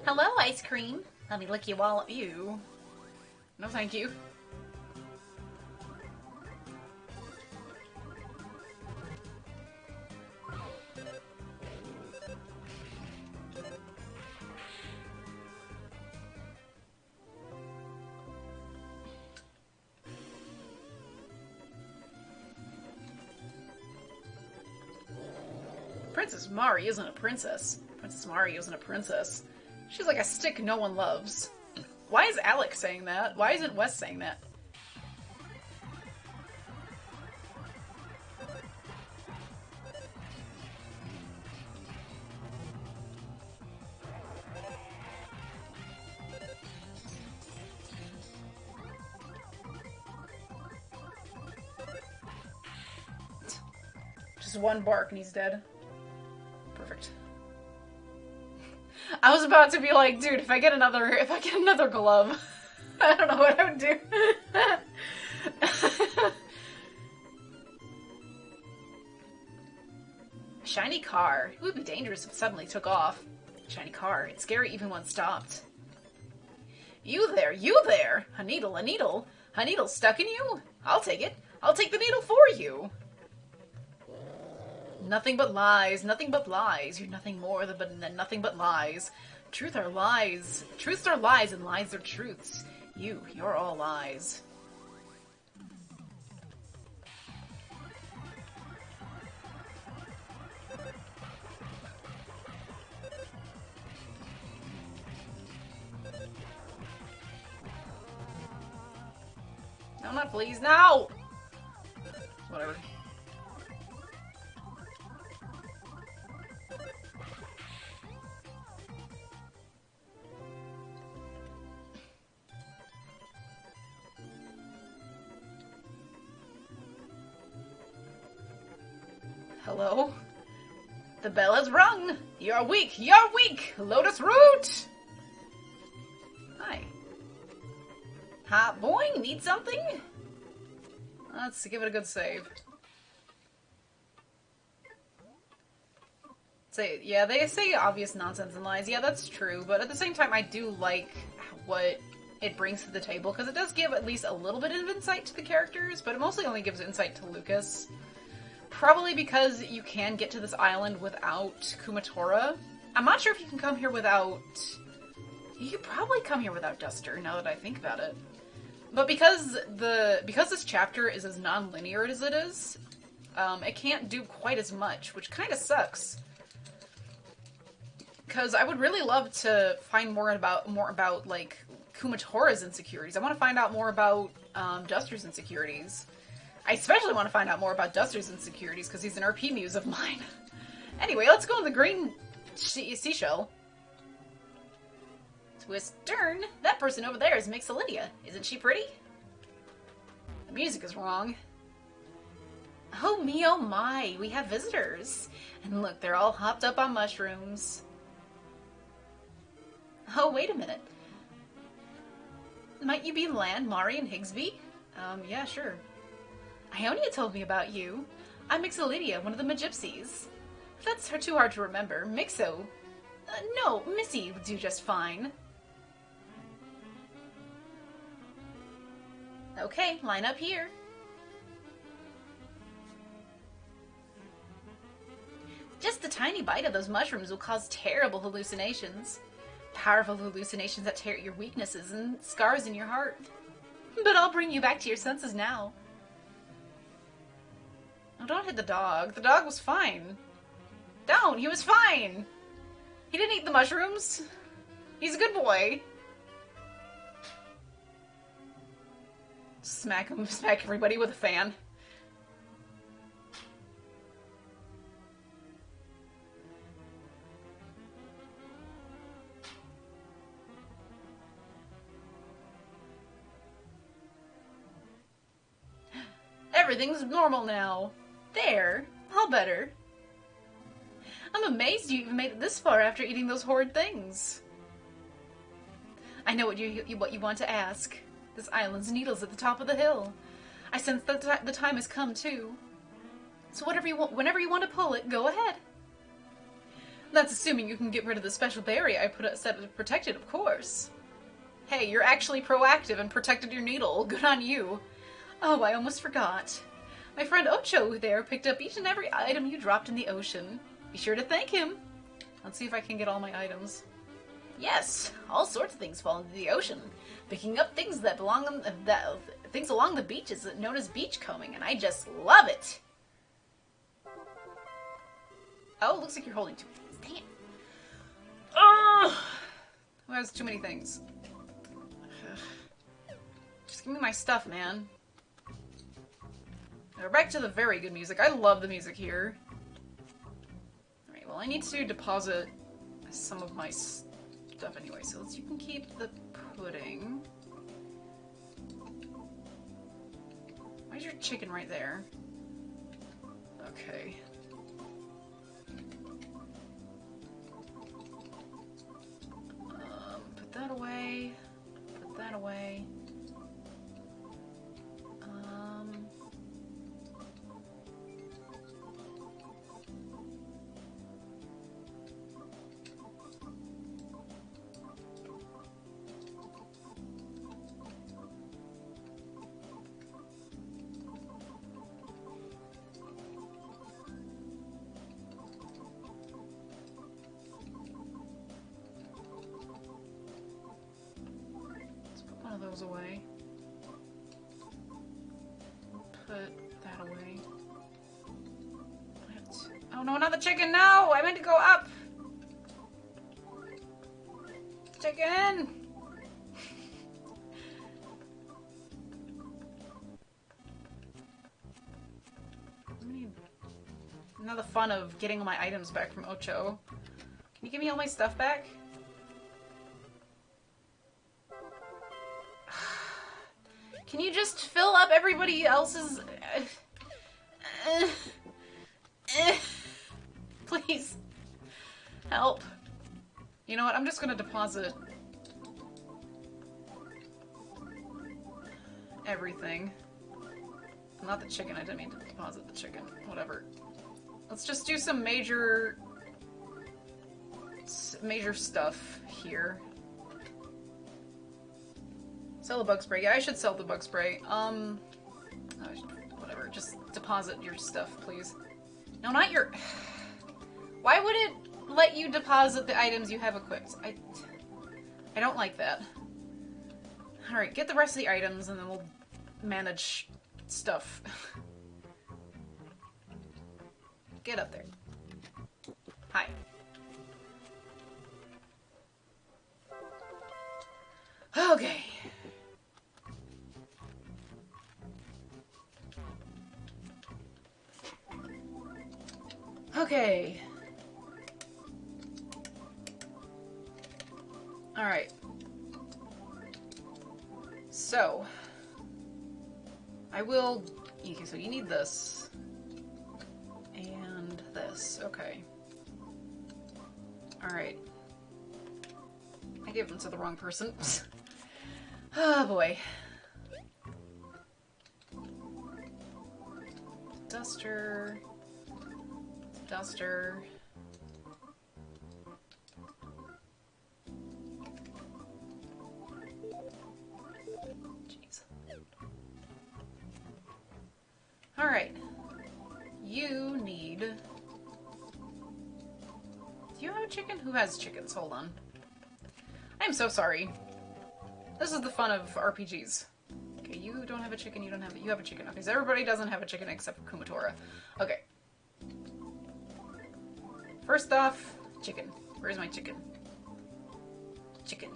Hello, ice cream. Let me lick you all up. Ew. No thank you. Princess Mari isn't a princess. Princess Mari isn't a princess. She's like a stick no one loves. Why is Alec saying that? Why isn't Wes saying that? Just one bark and he's dead. Perfect. I was about to be like, dude, if I get another glove, I don't know what I would do. Shiny car. It would be dangerous if it suddenly took off. Shiny car. It's scary even when stopped. You there, you there! A needle, a needle. A needle stuck in you? I'll take it. I'll take the needle for you. Nothing but lies, nothing but lies. You're nothing more than nothing but lies. Truth are lies. Truths are lies and lies are truths. You're all lies. No, not please, no! Whatever. Hello? The bell has rung! You're weak! You're weak! Lotus Root! Hi. Ha, boing! Need something? Let's give it a good save. Yeah, they say obvious nonsense and lies. Yeah, that's true, but at the same time, I do like what it brings to the table, because it does give at least a little bit of insight to the characters, but it mostly only gives insight to Lucas. Probably because you can get to this island without Kumatora. I'm not sure if you can come here without... You could probably come here without Duster, now that I think about it. But because this chapter is as non-linear as it is, it can't do quite as much, which kind of sucks. Because I would really love to find more about like Kumatora's insecurities. I want to find out more about Duster's insecurities. I especially want to find out more about Duster's insecurities because he's an RP muse of mine. Anyway, let's go on the green seashell. Twist turn. That person over there is Mixolydia. Isn't she pretty? The music is wrong. Oh me, oh my, we have visitors. And look, they're all hopped up on mushrooms. Oh, wait a minute. Might you be Lan, Mari, and Higsby? Yeah, sure. Ionia told me about you. I'm Mixolydia, one of the Magypsies. If that's too hard to remember, Mixo... no, Missy would do just fine. Okay, line up here. Just a tiny bite of those mushrooms will cause terrible hallucinations. Powerful hallucinations that tear at your weaknesses and scars in your heart. But I'll bring you back to your senses now. Oh, don't hit the dog. The dog was fine. Don't! He was fine! He didn't eat the mushrooms. He's a good boy. Smack him, smack everybody with a fan. Everything's normal now. There. All better. I'm amazed you even made it this far after eating those horrid things. I know what you want to ask. This island's needle's at the top of the hill. I sense that the time has come, too. So whenever you want to pull it, go ahead. That's assuming you can get rid of the special barrier I set to protect it, of course. Hey, you're actually proactive and protected your needle. Good on you. Oh, I almost forgot. My friend Ocho there picked up each and every item you dropped in the ocean. Be sure to thank him. Let's see if I can get all my items. Yes, all sorts of things fall into the ocean. Picking up things that belong things along the beach is known as beachcombing, and I just love it. Oh, looks like you're holding two. Dang it. Ugh! Who has too many things? Just give me my stuff, man. Now, back to the very good music. I love the music here. Alright, well, I need to deposit some of my stuff anyway, so you can keep the pudding. Why's your chicken right there? Okay. that away. Put that away. Those away. Put that away. Oh no, not the chicken! No! I meant to go up! Chicken! Now the fun of getting all my items back from Ocho. Can you give me all my stuff back? Can you just fill up everybody else's... Please. Help. You know what? I'm just gonna deposit... everything. Not the chicken. I didn't mean to deposit the chicken. Whatever. Let's just do some major stuff here. Sell the bug spray. Yeah, I should sell the bug spray. Whatever. Just deposit your stuff, please. No, not your... Why would it let you deposit the items you have equipped? I don't like that. Alright, get the rest of the items and then we'll manage stuff. Get up there. Hi. Okay. Okay. Alright. So. I will... Okay, so you need this. And this. Okay. Alright. I gave them to the wrong person. Oh boy. Duster. Duster. Jeez. Alright. You need... Do you have a chicken? Who has chickens? Hold on. I'm so sorry. This is the fun of RPGs. Okay, you don't have a chicken, you don't have... You have a chicken. Okay, so everybody doesn't have a chicken except for Kumatora. Okay. First off, chicken. Where's my chicken? Chicken.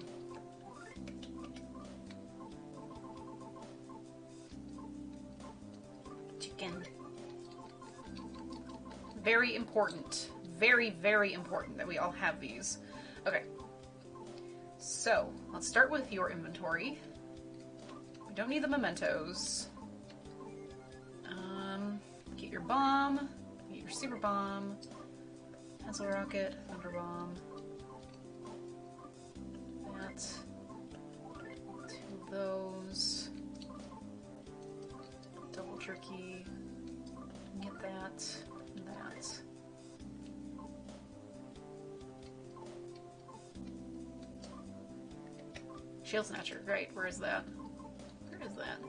Chicken. Very important. Very, very important that we all have these. Okay. So, let's start with your inventory. We don't need the mementos. Get your bomb. Get your super bomb. Pencil rocket. Thunder bomb. That. Two of those. Double jerky. Get that. And that. Shield Snatcher, great. Where is that? Where is that?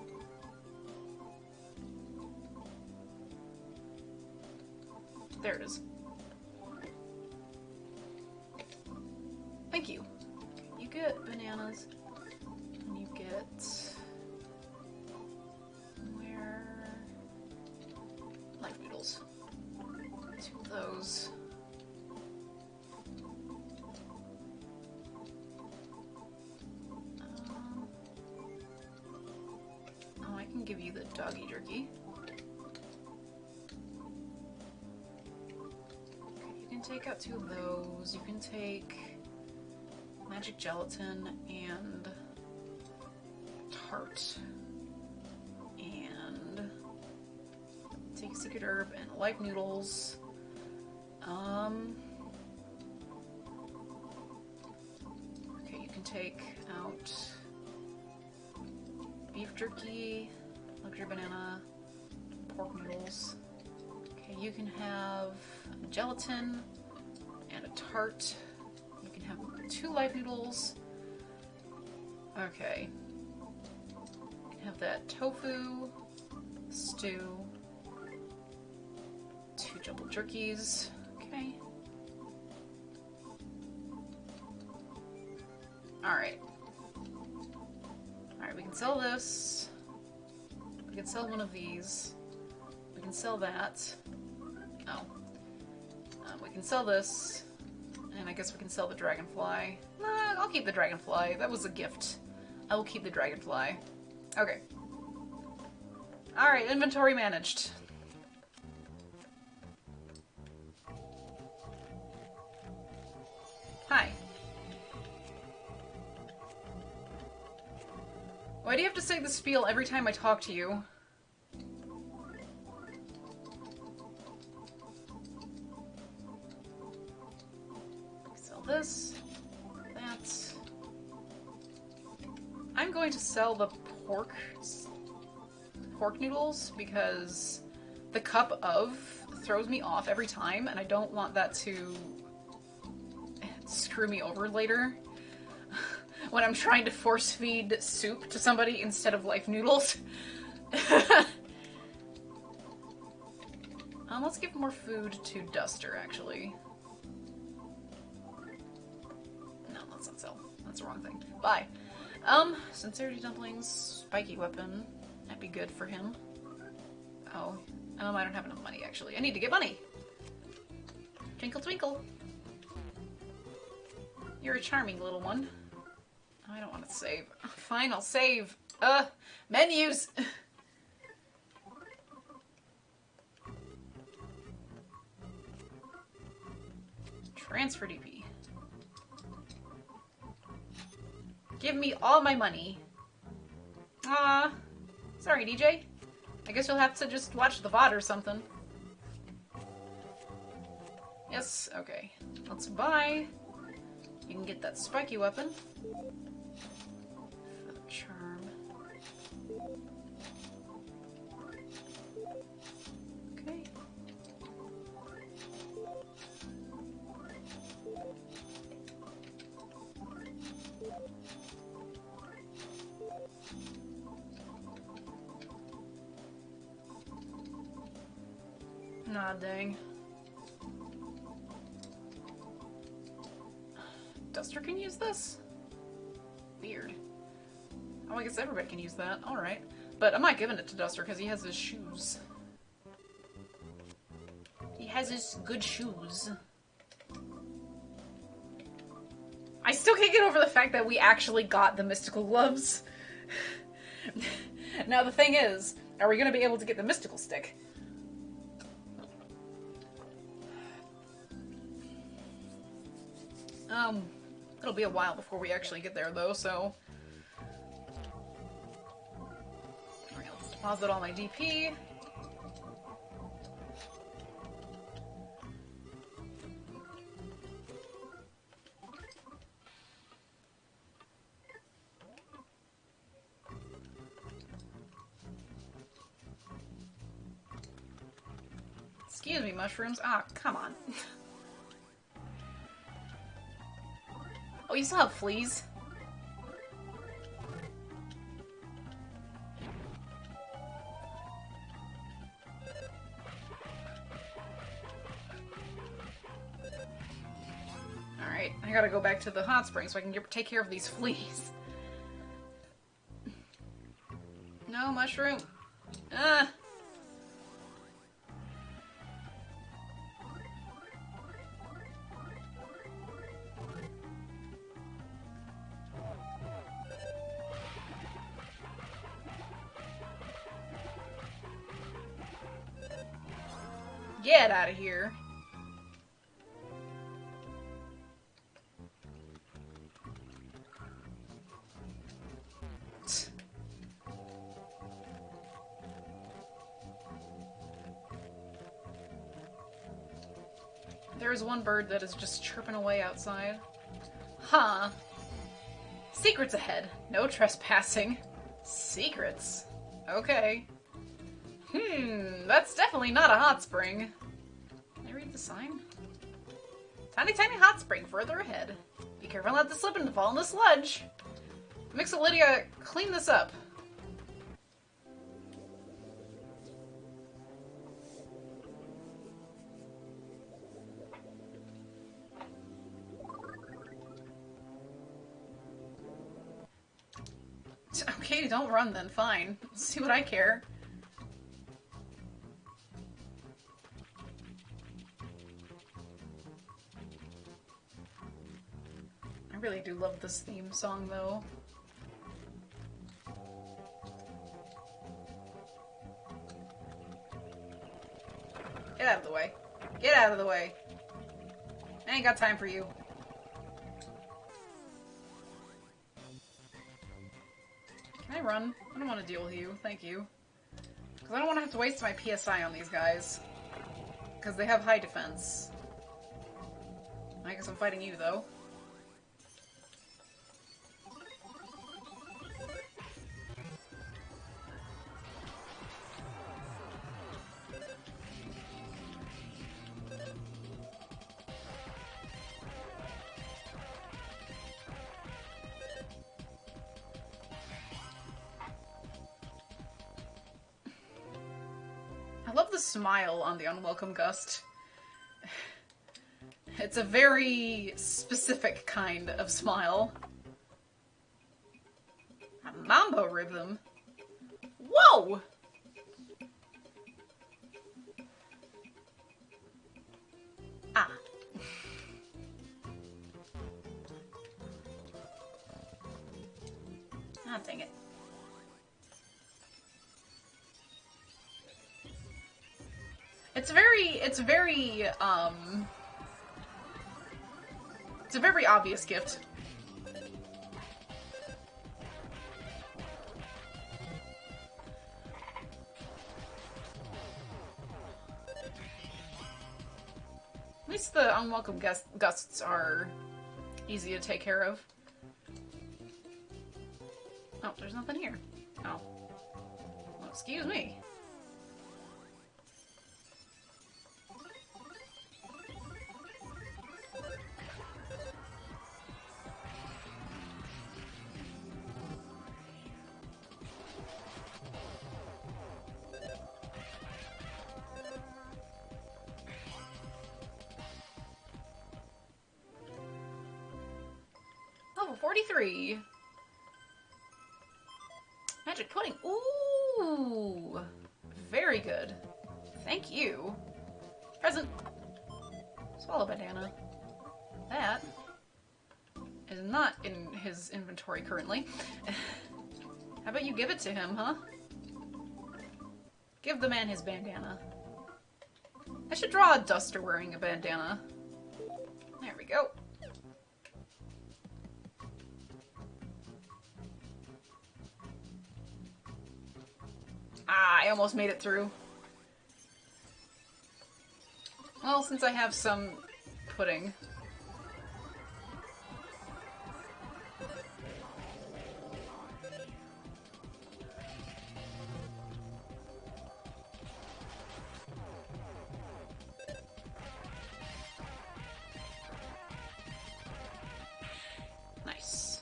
There it is. Thank you. You get bananas. And you get... Where... Life noodles. Two of those. I can give you the doggy jerky. Okay, you can take out two of those. You can take magic gelatin and tart. And take a secret herb and life noodles. Okay, you can take out beef jerky, luxury banana, pork noodles. Okay, you can have gelatin and a tart. You can have 2 life noodles. Okay. You can have that tofu, stew, 2 jumbled jerkies. Okay. Alright. Alright, we can sell this. We can sell one of these. We can sell that. Oh. We can sell this. And I guess we can sell the dragonfly. Nah, I'll keep the dragonfly. That was a gift. I will keep the dragonfly. Okay. Alright, inventory managed. Hi. Why do you have to say the spiel every time I talk to you? Sell this. That. I'm going to sell the pork noodles because the cup of throws me off every time and I don't want that to screw me over later when I'm trying to force feed soup to somebody instead of life noodles. Let's give more food to Duster, actually. No, let's not sell. That's the wrong thing. Bye. Sincerity dumplings, spiky weapon. That'd be good for him. Oh. I don't have enough money, actually. I need to get money! Twinkle twinkle. You're a charming little one. I don't want to save. Fine, I'll save. Menus! Transfer DP. Give me all my money. Sorry, DJ. I guess you'll have to just watch the VOD or something. Yes, okay. Let's buy. You can get that spiky weapon. For the charm. Okay. Nah, dang. Duster can use this? Weird. Oh, I guess everybody can use that. Alright. But I'm not giving it to Duster because he has his shoes. He has his good shoes. I still can't get over the fact that we actually got the mystical gloves. Now the thing is, are we going to be able to get the mystical stick? It'll be a while before we actually get there, though, so... Alright, let's deposit all my DP. Excuse me, mushrooms. Ah, come on. Oh, you still have fleas? Alright, I gotta go back to the hot spring so I can take care of these fleas. No, mushroom. Ah! Get out of here. There is one bird that is just chirping away outside. Huh. Secrets ahead. No trespassing. Secrets. Okay. That's definitely not a hot spring. Can I read the sign? Tiny, tiny hot spring further ahead. Be careful not to slip and fall in the sludge. Mixolydia, clean this up. Okay, don't run then, fine. See what I care. I really do love this theme song, though. Get out of the way. Get out of the way. I ain't got time for you. Can I run? I don't want to deal with you. Thank you. Because I don't want to have to waste my PSI on these guys. Because they have high defense. I guess I'm fighting you, though. I love the smile on the Unwelcome Gust. It's a very specific kind of smile. A mambo rhythm. Whoa! Ah. Ah, dang it. It's a very obvious gift. At least the unwelcome gusts are easy to take care of. Oh, there's nothing here. Oh. Well, excuse me. Level 43. Magic pudding. Ooh. Very good. Thank you. Present. Swallow bandana. That is not in his inventory currently. How about you give it to him, huh? Give the man his bandana. I should draw a duster wearing a bandana. There we go. Ah, I almost made it through. Well, since I have some pudding. Nice.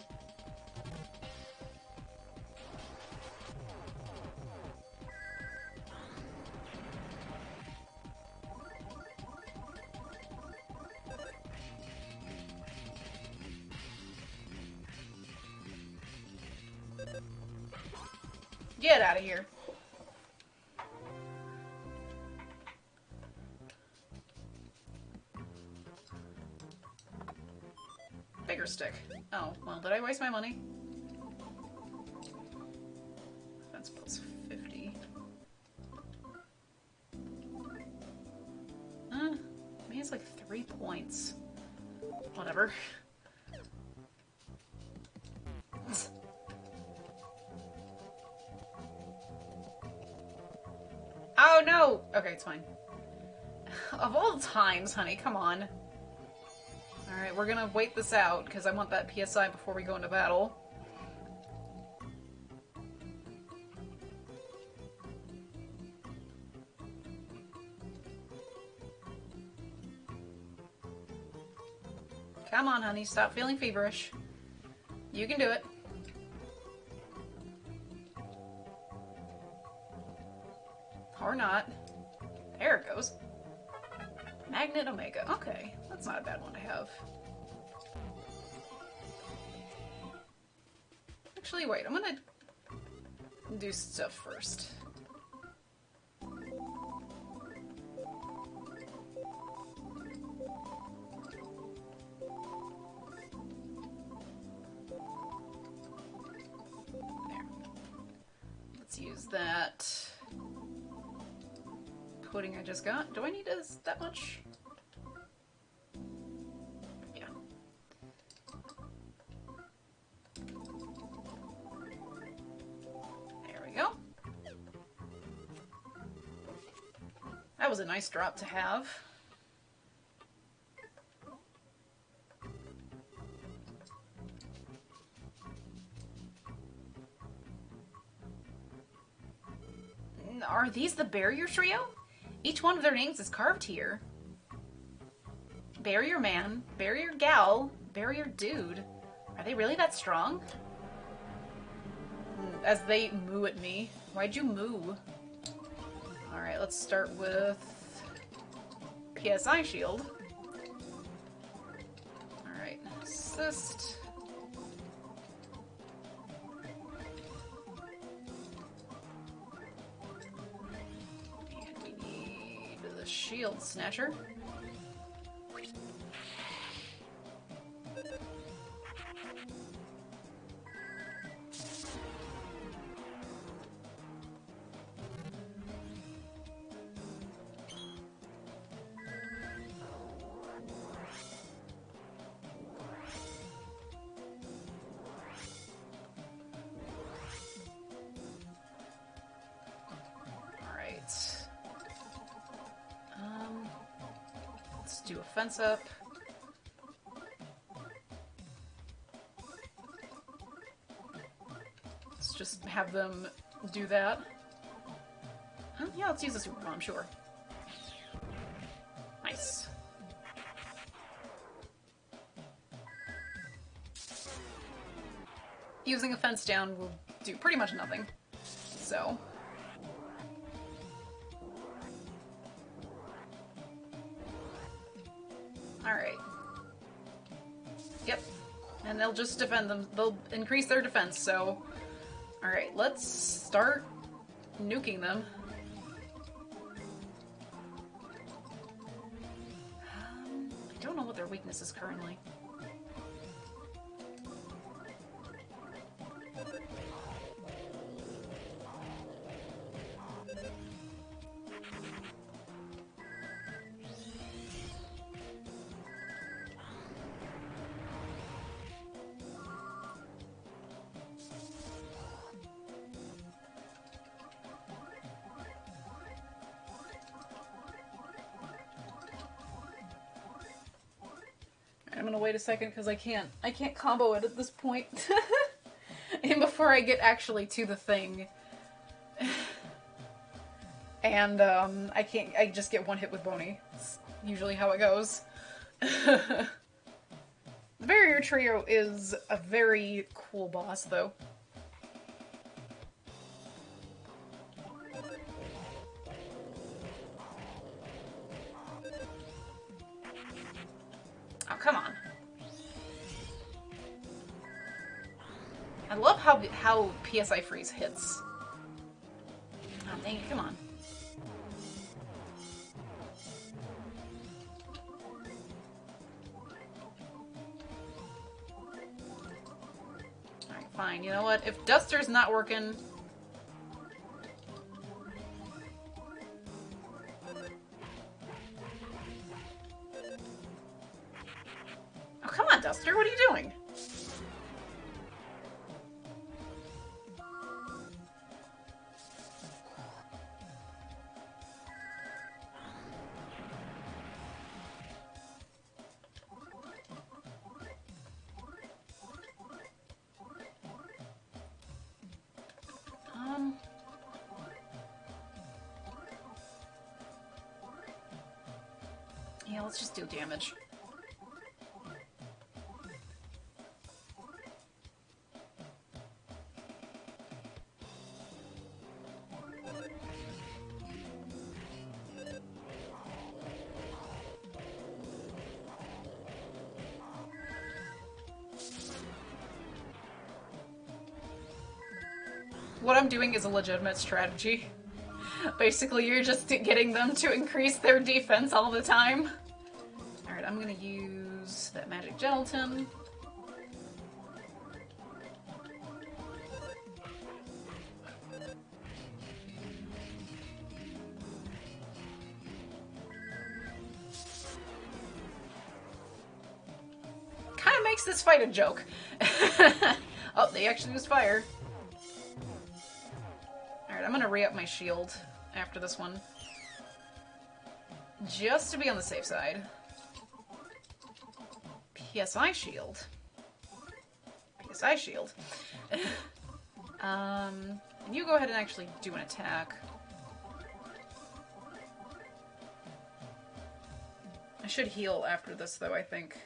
Get out of here. Bigger stick. Oh, well, did I waste my money? That's plus 50. Maybe it's like 3 points. Whatever. Oh no! Okay, it's fine. Of all times, honey, come on. Alright, we're gonna wait this out, because I want that PSI before we go into battle. Come on, honey. Stop feeling feverish. You can do it. Or not. There it goes. Magnet Omega. Okay. That's not a bad one to have. Actually, wait. I'm gonna do stuff first. Use that pudding I just got. Do I need that much? Yeah. There we go. That was a nice drop to have. Are these the Barrier Trio? Each one of their names is carved here. Barrier Man, Barrier Gal, Barrier Dude. Are they really that strong? As they moo at me. Why'd you moo? Alright, let's start with PSI Shield. Alright, assist. Shield Snatcher. Do a fence up. Let's just have them do that. Huh? Yeah, let's use the super bomb, sure. Nice. Using a fence down will do pretty much nothing. So. Alright. Yep. And they'll just defend them. They'll increase their defense, so... Alright, let's start nuking them. I don't know what their weakness is currently. I'm gonna wait a second because I can't combo it at this point. And before I get actually to the thing. And I just get one hit with Boney. It's usually how it goes. The Barrier Trio is a very cool boss though. Oh, come on. I love how PSI Freeze hits. Oh, dang it, come on. Alright, fine. You know what? If Duster's not working... Oh, come on, Duster. What are you doing? Yeah, let's just do damage. what I'm doing is a legitimate strategy. Basically, you're just getting them to increase their defense all the time. Alright, I'm gonna use that magic gelatin. Kind of makes this fight a joke. Oh, they actually used fire. Alright, I'm gonna re-up my shield after this one. Just to be on the safe side. PSI shield. PSI shield. You go ahead and actually do an attack. I should heal after this, though, I think.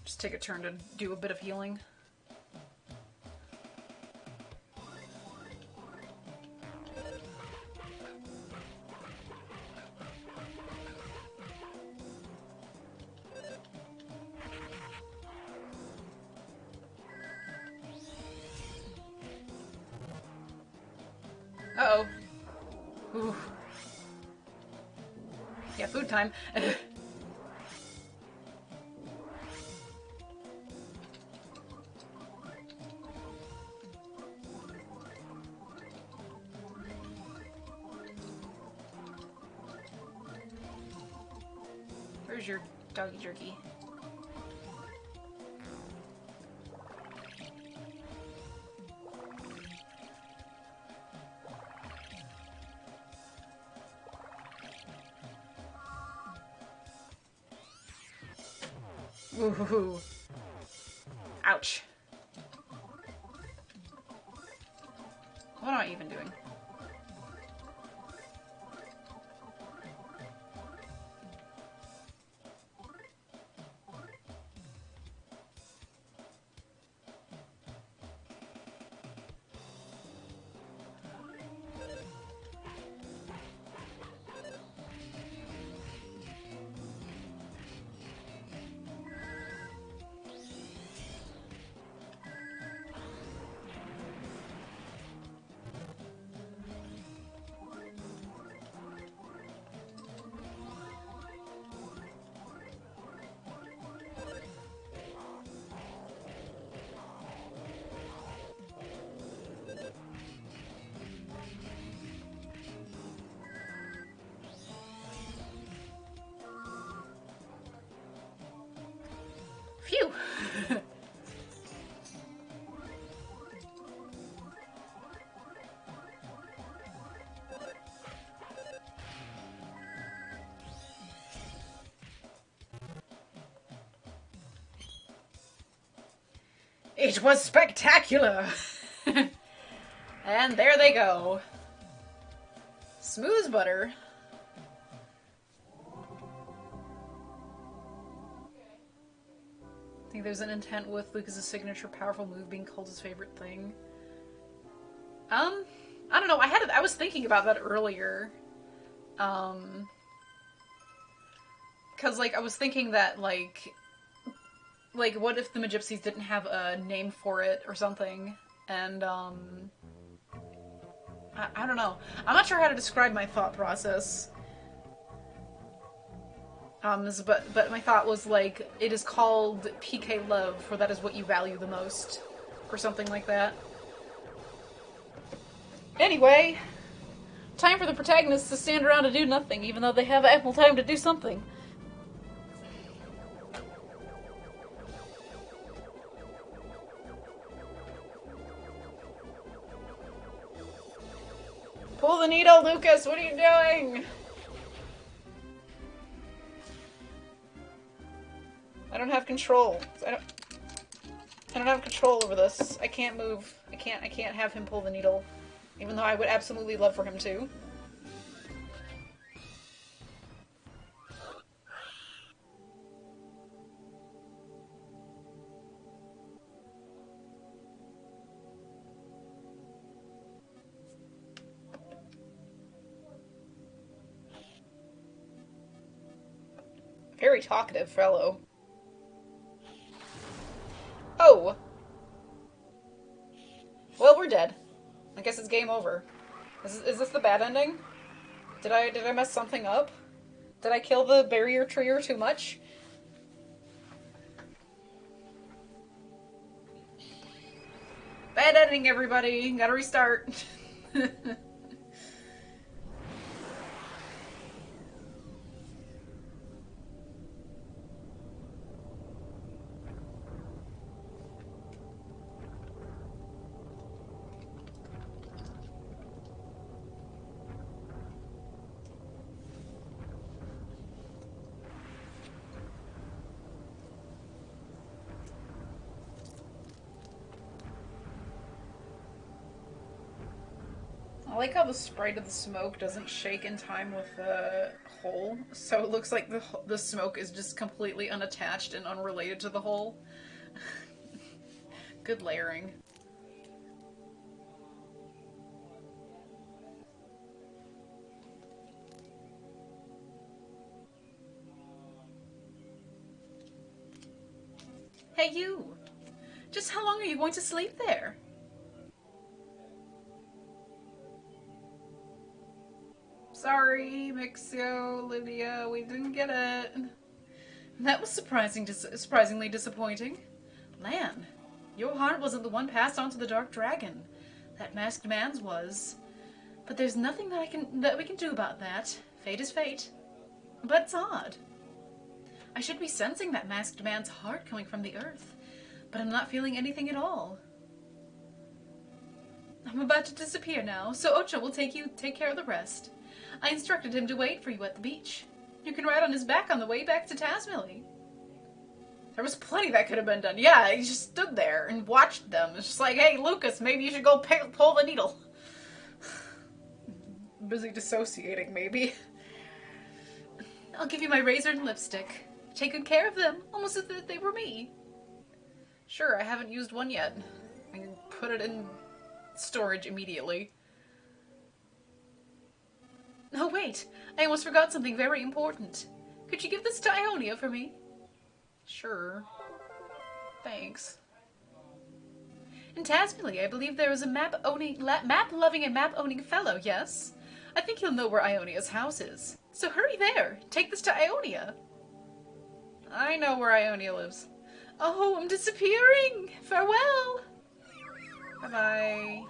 Just take a turn to do a bit of healing. Uh-oh. Ooh. Yeah, food time. Where's your doggy jerky? Ooh. Ouch. What am I even doing? Phew! It was spectacular! And there they go. Smooth as butter. I think there's an intent with Lucas's signature powerful move being called his favorite thing. I don't know, I was thinking about that earlier. Cause like I was thinking that like what if the Magypsies didn't have a name for it or something? And I don't know. I'm not sure how to describe my thought process. But my thought was like, it is called PK Love, for that is what you value the most. Or something like that. Anyway, time for the protagonists to stand around and do nothing, even though they have ample time to do something. Pull the needle, Lucas! What are you doing? I don't have control. I don't have control over this. I can't move. I can't have him pull the needle. Even though I would absolutely love for him to. Very talkative fellow. Oh! Well, we're dead. guess it's game over. Is this the bad ending? Did I mess something up? Did I kill the barrier treer too much? Bad ending, everybody. Gotta restart. I like how the sprite of the smoke doesn't shake in time with the hole, so it looks like the smoke is just completely unattached and unrelated to the hole. Good layering. Hey you! Just how long are you going to sleep there? Sorry, Mixio, Lydia, we didn't get it. That was surprisingly disappointing. Lan, your heart wasn't the one passed on to the Dark Dragon. That masked man's was. But there's nothing that we can do about that. Fate is fate. But it's odd. I should be sensing that masked man's heart coming from the earth, but I'm not feeling anything at all. I'm about to disappear now, so Ocha will take care of the rest. I instructed him to wait for you at the beach. You can ride on his back on the way back to Tasmily. There was plenty that could have been done. Yeah, he just stood there and watched them. It's just like, hey, Lucas, maybe you should go pull the needle. Busy dissociating, maybe. I'll give you my razor and lipstick. Take good care of them, almost as if they were me. Sure, I haven't used one yet. I can put it in storage immediately. Oh wait, I almost forgot something very important. Could you give this to Ionia for me? Sure. Thanks. In Tasmily, I believe there is a map-loving and map-owning fellow, yes? I think he'll know where Ionia's house is. So hurry there! Take this to Ionia! I know where Ionia lives. Oh, I'm disappearing! Farewell! Bye-bye.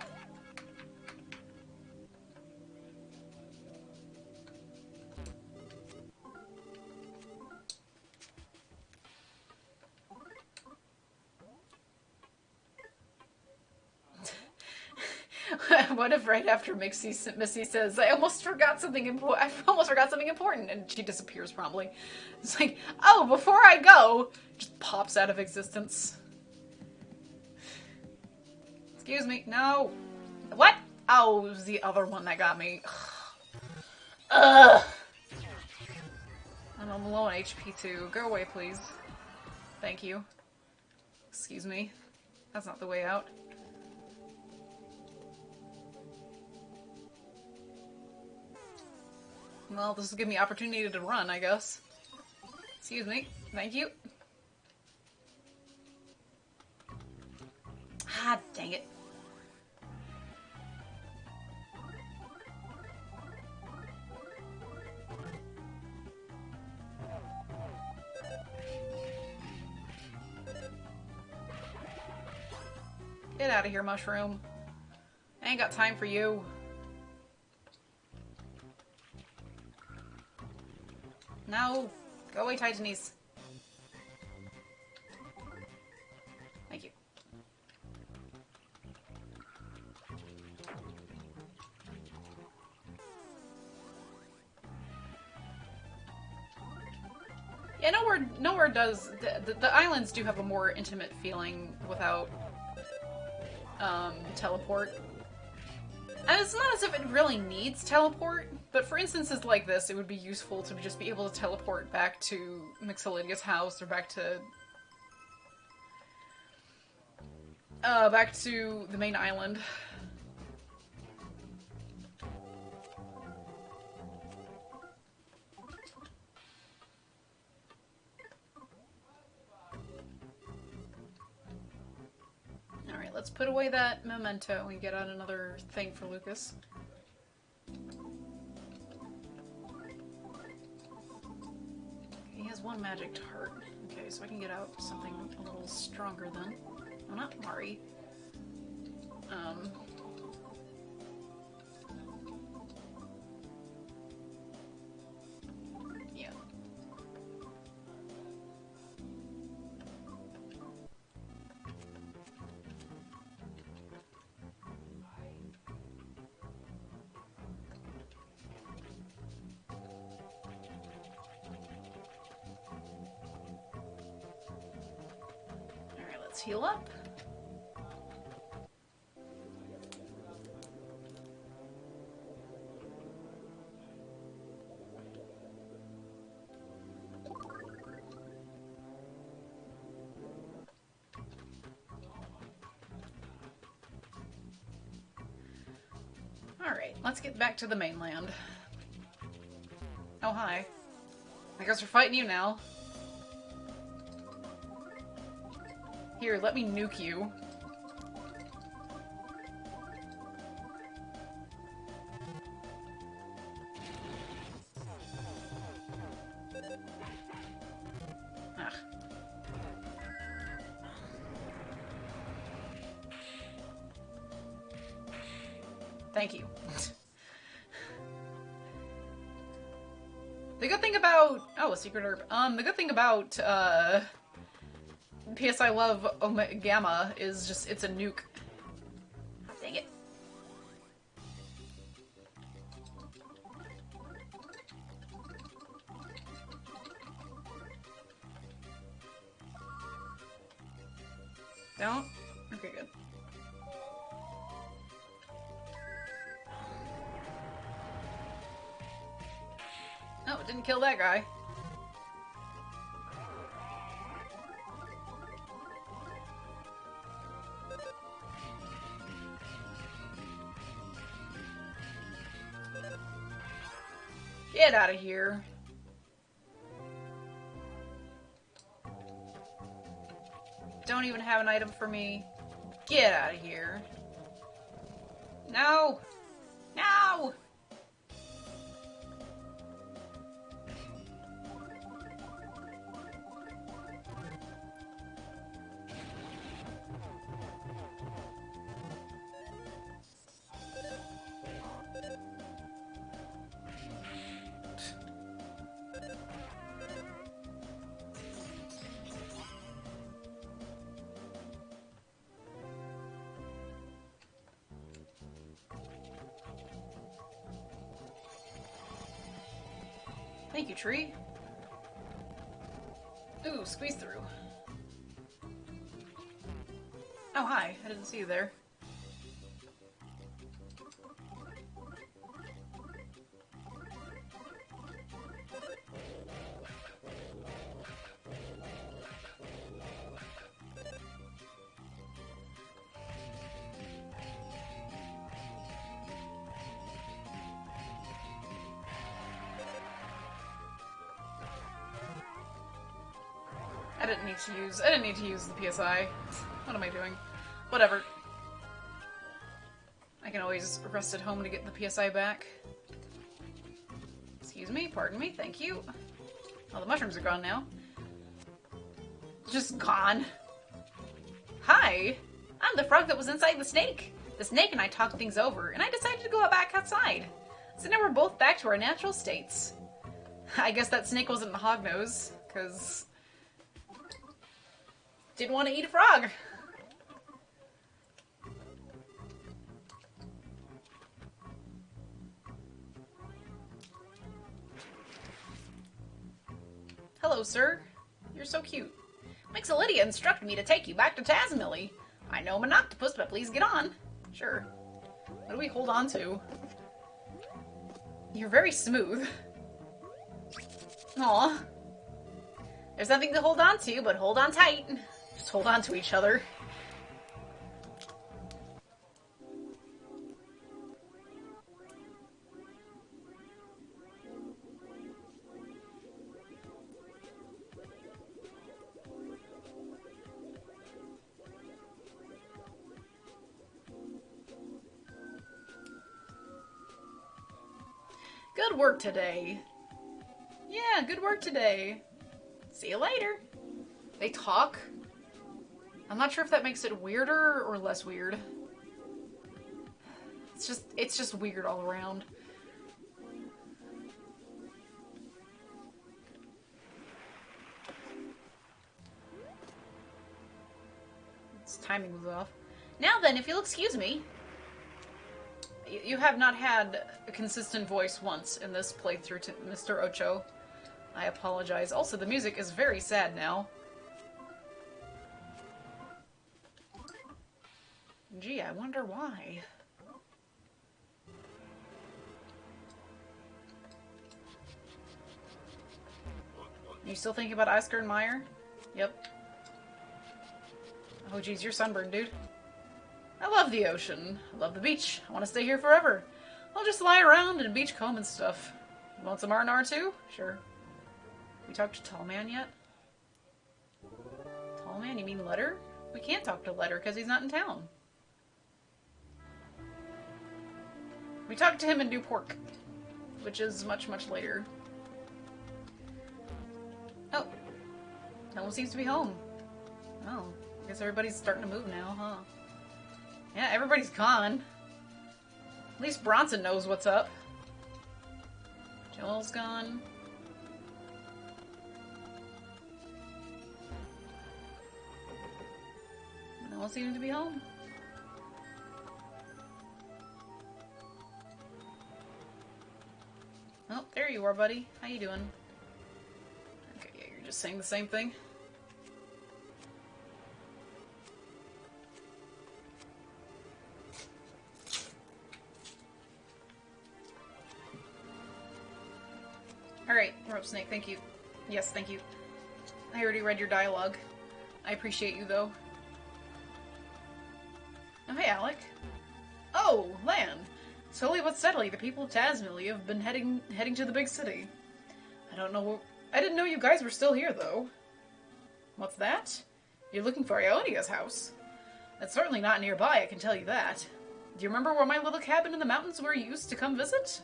What if right after Missy says, I almost forgot something important, and she disappears promptly. It's like, oh, before I go, just pops out of existence. Excuse me, no. What? Oh, it was the other one that got me. Ugh. I'm low on HP too. Go away, please. Thank you. Excuse me. That's not the way out. Well, this will give me opportunity to run, I guess. Excuse me. Thank you. Ah, dang it. Get out of here, mushroom. I ain't got time for you. No. Go away, Titanese. Thank you. Yeah, nowhere does... The islands do have a more intimate feeling without teleport. And it's not as if it really needs teleport, but for instances like this, it would be useful to just be able to teleport back to Mixolydia's house or back to the main island. let's put away that memento and get out another thing for Lucas. He has one magic heart. Okay, so I can get out something a little stronger then. Oh, not Mari. Yeah. Alright, let's heal up. Alright, let's get back to the mainland. Oh, hi. I guess we're fighting you now. Here, let me nuke you. Ah. Thank you. The good thing about... Oh, a secret herb. The good thing about, PSI Love Omega Gamma is just, it's a nuke. Dang it. Don't? Okay, good. Oh, it didn't kill that guy. Get out of here. Don't even have an item for me. Get out of here. No! No! Thank you, tree. Ooh, squeeze through. Oh, hi. I didn't see you there. I didn't need to use the PSI. What am I doing? Whatever. I can always rest at home to get the PSI back. Excuse me, pardon me, thank you. Oh, the mushrooms are gone now. Just gone. Hi! I'm the frog that was inside the snake. The snake and I talked things over, and I decided to go back outside. So now we're both back to our natural states. I guess that snake wasn't a hognose, because... didn't want to eat a frog. Hello, sir. You're so cute. Mixolydia instructed me to take you back to Tazmily. I know I'm an octopus, but please get on. Sure. What do we hold on to? You're very smooth. Aw. There's nothing to hold on to, but hold on tight. Just hold on to each other. Good work today. Yeah, good work today. See you later. They talk? I'm not sure if that makes it weirder or less weird. It's just weird all around. Its timing was off. Now then, if you'll excuse me. You have not had a consistent voice once in this playthrough to Mr. Ocho. I apologize. Also, the music is very sad now. Gee, I wonder why. You still thinking about Oscar and Meyer? Yep. Oh geez, you're sunburned, dude. I love the ocean. I love the beach. I want to stay here forever. I'll just lie around and beachcomb and stuff. You want some R&R too? Sure. We talked to Tall Man yet? Tall Man? You mean Letter? We can't talk to Letter because he's not in town. We talked to him in New Pork, which is much, much later. Oh. No one seems to be home. Oh. I guess everybody's starting to move now, huh? Yeah, everybody's gone. At least Bronson knows what's up. Joel's gone. No one seems to be home. Oh, there you are, buddy. How you doing? Okay, yeah, you're just saying the same thing. Alright, Rope Snake, thank you. Yes, thank you. I already read your dialogue. I appreciate you, though. Oh, hey, Alec. Oh, Lan. Slowly but steadily, the people of Tasmilly have been heading to the big city. I didn't know you guys were still here, though. What's that? You're looking for Ionia's house. That's certainly not nearby, I can tell you that. Do you remember where my little cabin in the mountains where you used to come visit?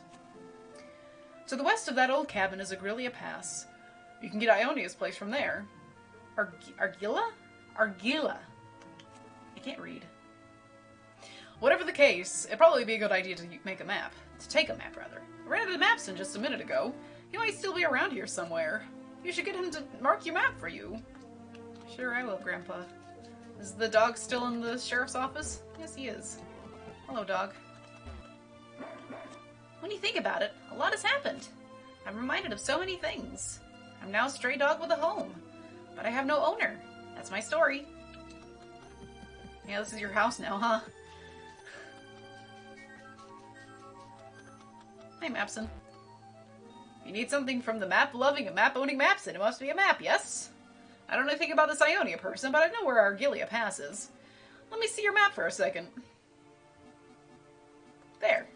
To the west of that old cabin is Agrilia Pass. You can get Ionia's place from there. Argilla? Argilla. I can't read. Whatever the case, it'd probably be a good idea to make a map. To take a map, rather. I ran out of maps in just a minute ago. He might still be around here somewhere. You should get him to mark your map for you. Sure, I will, Grandpa. Is the dog still in the sheriff's office? Yes, he is. Hello, dog. When you think about it, a lot has happened. I'm reminded of so many things. I'm now a stray dog with a home. But I have no owner. That's my story. Yeah, this is your house now, huh? Hey, Mapson. If you need something from the map-loving and map-owning Mapson, it must be a map, yes? I don't know anything about this Ionia person, but I know where Argilia Pass is. Let me see your map for a second. There.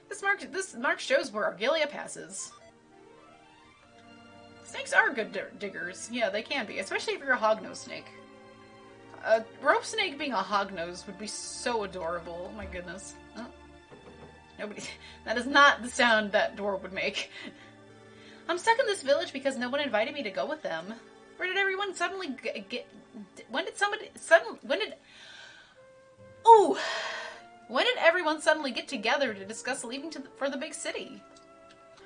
This mark shows where Argilia Pass is. Snakes are good diggers. Yeah, they can be, especially if you're a hognose snake. A rope snake being a hognose would be so adorable. Oh my goodness. Oh. Nobody. That is not the sound that door would make. I'm stuck in this village because no one invited me to go with them. Where did everyone suddenly get? When did everyone suddenly get together to discuss leaving for the big city?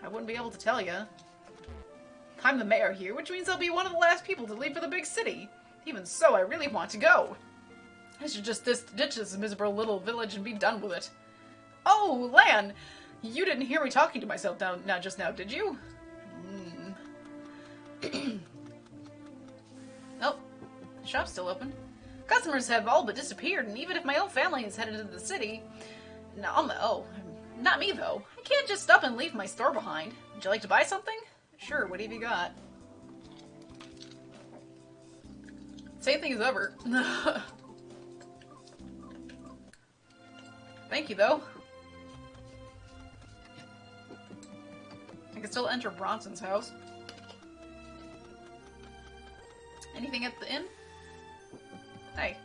I wouldn't be able to tell you. I'm the mayor here, which means I'll be one of the last people to leave for the big city. Even so, I really want to go. I should just ditch this miserable little village and be done with it. Oh, Lan! You didn't hear me talking to myself just now, did you? Oh, the shop's still open. Customers have all but disappeared, and even if my own family is headed to the city... No, not me, though. I can't just up and leave my store behind. Would you like to buy something? Sure, what have you got? Same thing as ever. Thank you, though. I can still enter Bronson's house. Anything at the inn? Hey.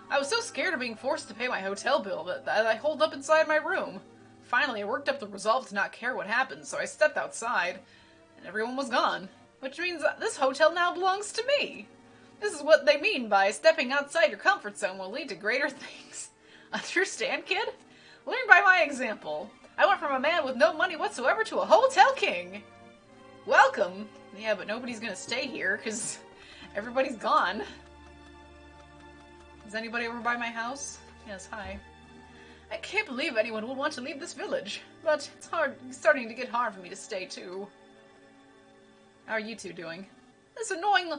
I was so scared of being forced to pay my hotel bill that I holed up inside my room. finally, I worked up the resolve to not care what happened, so I stepped outside, and everyone was gone. Which means this hotel now belongs to me. This is what they mean by stepping outside your comfort zone will lead to greater things. Understand, kid? Learn by my example. I went from a man with no money whatsoever to a hotel king. Welcome. Yeah, but nobody's gonna stay here, because everybody's gone. Is anybody over by my house? Yes, hi. I can't believe anyone would want to leave this village, but it's starting to get hard for me to stay, too. How are you two doing? This annoying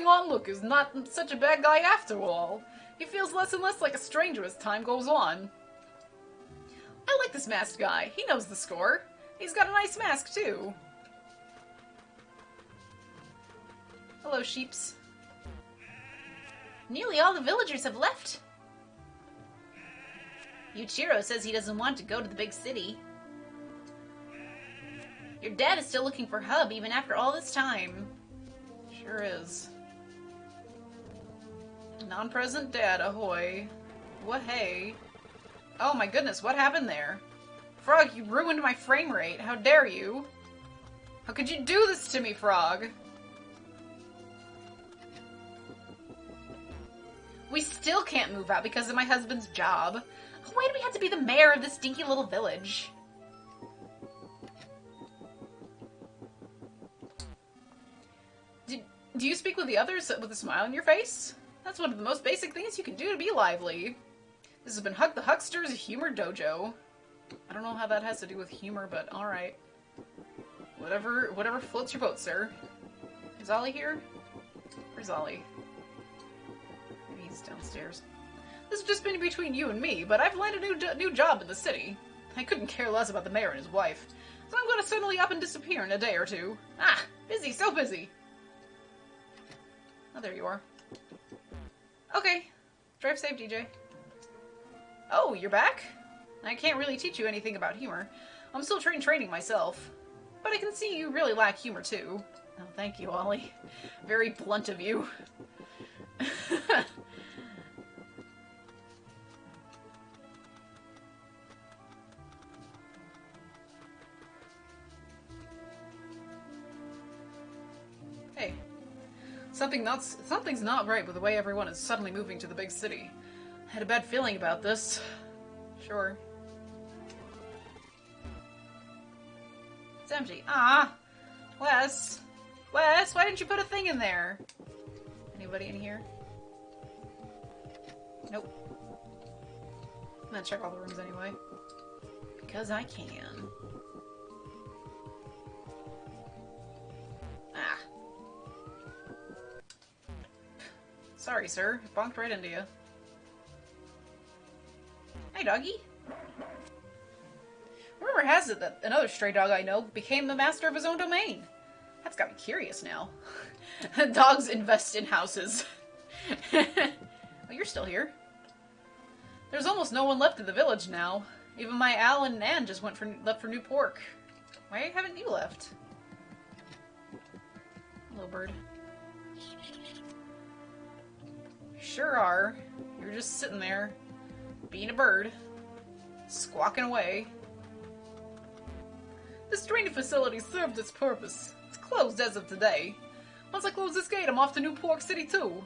onlook is not such a bad guy after all. He feels less and less like a stranger as time goes on. I like this masked guy. He knows the score. He's got a nice mask, too. Hello, sheeps. Nearly all the villagers have left. Yuchiro says he doesn't want to go to the big city. Your dad is still looking for Hub even after all this time. Sure is. Non-present dad, ahoy. What hey? Oh my goodness, what happened there? Frog, you ruined my frame rate. How dare you? How could you do this to me, Frog? We still can't move out because of my husband's job. Why do we have to be the mayor of this stinky little village? Do you speak with the others with a smile on your face? That's one of the most basic things you can do to be lively. This has been Hug the Huckster's Humor Dojo. I don't know how that has to do with humor, but alright. Whatever floats your boat, sir. Is Ollie here? Where's Ollie? Maybe he's downstairs. This has just been between you and me, but I've landed a new job in the city. I couldn't care less about the mayor and his wife, so I'm going to suddenly up and disappear in a day or two. Ah, busy, so busy. Oh, there you are. Okay. Drive safe, DJ. Oh, you're back? I can't really teach you anything about humor. I'm still training myself. But I can see you really lack humor, too. Oh, thank you, Ollie. Very blunt of you. Hey. Something's not right with the way everyone is suddenly moving to the big city. I had a bad feeling about this. Sure. It's empty. Ah! Wes! Wes, why didn't you put a thing in there? Anybody in here? Nope. I'm gonna check all the rooms anyway. Because I can. Ah. Sorry, sir. Bonked right into you. Hey, doggy. Rumor has it that another stray dog I know became the master of his own domain. That's got me curious now. Dogs invest in houses. Oh, you're still here. There's almost no one left in the village now. Even my Al and Nan just left for new pork. Why haven't you left? Hello, bird. Sure are. You're just sitting there, being a bird, squawking away. This training facility served its purpose. It's closed as of today. Once I close this gate, I'm off to New Pork City too.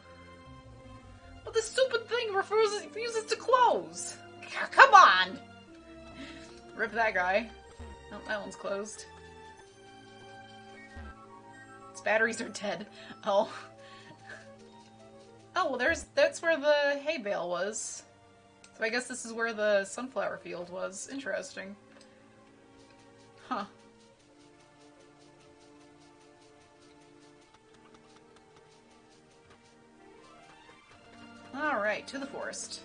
But this stupid thing refuses to close. Come on! Rip that guy. Oh, that one's closed. Its batteries are dead. Oh. Oh, well, that's where the hay bale was. So I guess this is where the sunflower field was. Interesting. Huh. Alright, to the forest.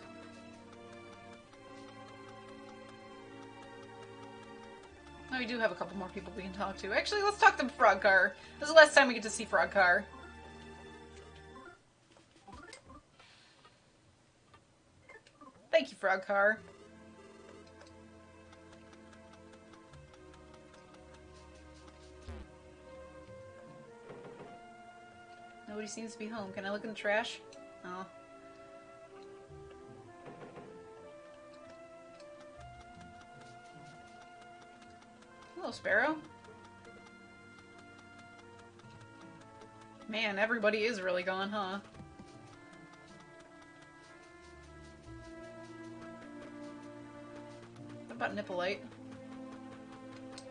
Oh, we do have a couple more people we can talk to. Actually, let's talk to Frogcar. This is the last time we get to see Frogcar. Thank you, Frogcar. Nobody seems to be home. Can I look in the trash? Oh. Sparrow? Man, everybody is really gone, huh? What about Nippolite?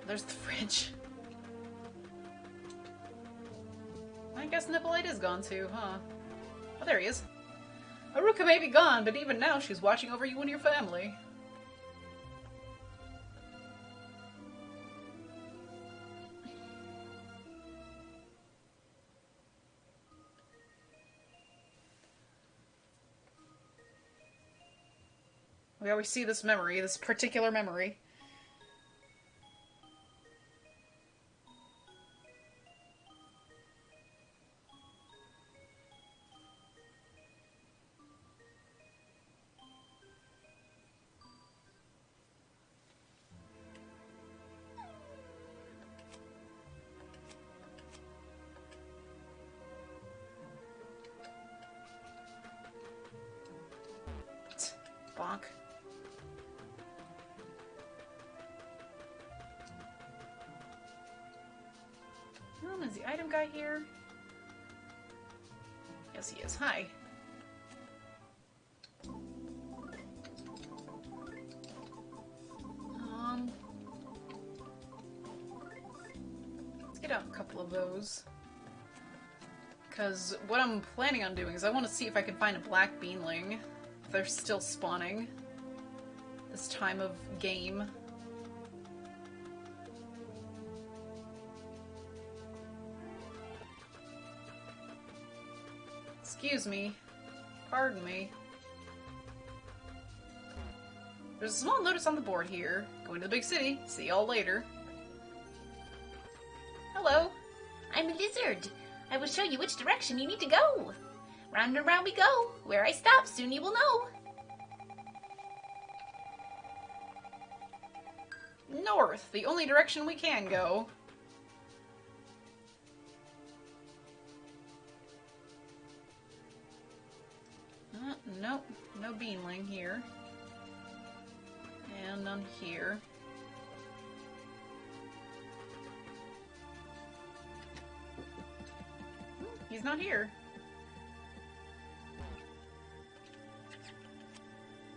There's the fridge. I guess Nippolite is gone too, huh? Oh, there he is. Haruka may be gone, but even now she's watching over you and your family. We always see this memory, this particular memory. Bonk. Is the item guy here? Yes, he is. Hi. Let's get out a couple of those. Because what I'm planning on doing is I want to see if I can find a black beanling. If they're still spawning this time of game. Excuse me. Pardon me. There's a small notice on the board here. Going to the big city. See y'all later. Hello. I'm a lizard. I will show you which direction you need to go. Round and round we go. Where I stop, soon you will know. North. The only direction we can go. Nope, no beanling here. And none here. He's not here.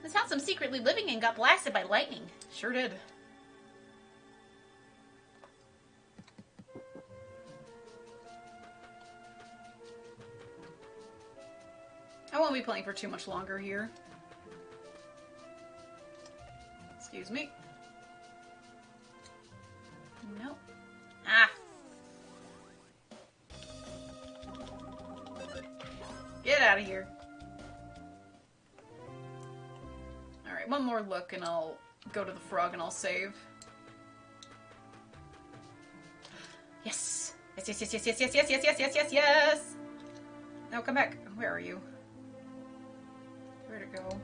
This house I'm secretly living in got blasted by lightning. Sure did. I won't be playing for too much longer here. Excuse me. Nope. Ah. Get out of here. Alright, one more look and I'll go to the frog and I'll save. Yes! Yes, yes, yes, yes, yes, yes, yes, yes, yes, yes, yes, yes! No, come back. Where are you? Where to go?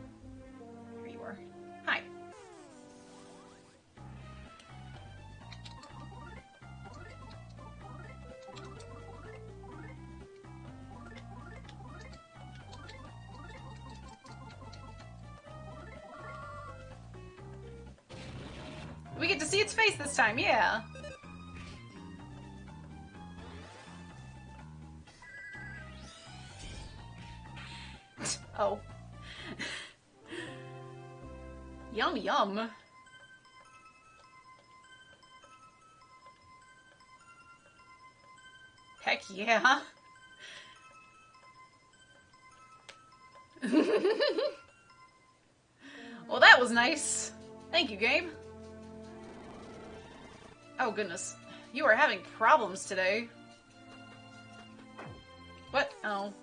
Here you are. Hi. We get to see its face this time, yeah! Oh. Yum yum. Heck yeah. Well, that was nice. Thank you, game. Oh, goodness. You are having problems today. What? Oh.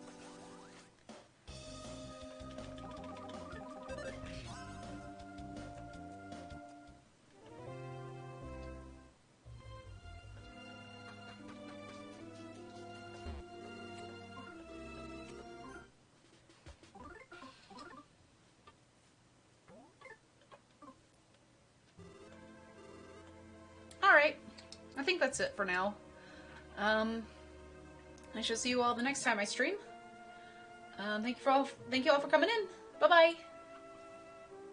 Alright, I think that's it for now. I shall see you all the next time I stream. Thank you all for coming in. Bye-bye.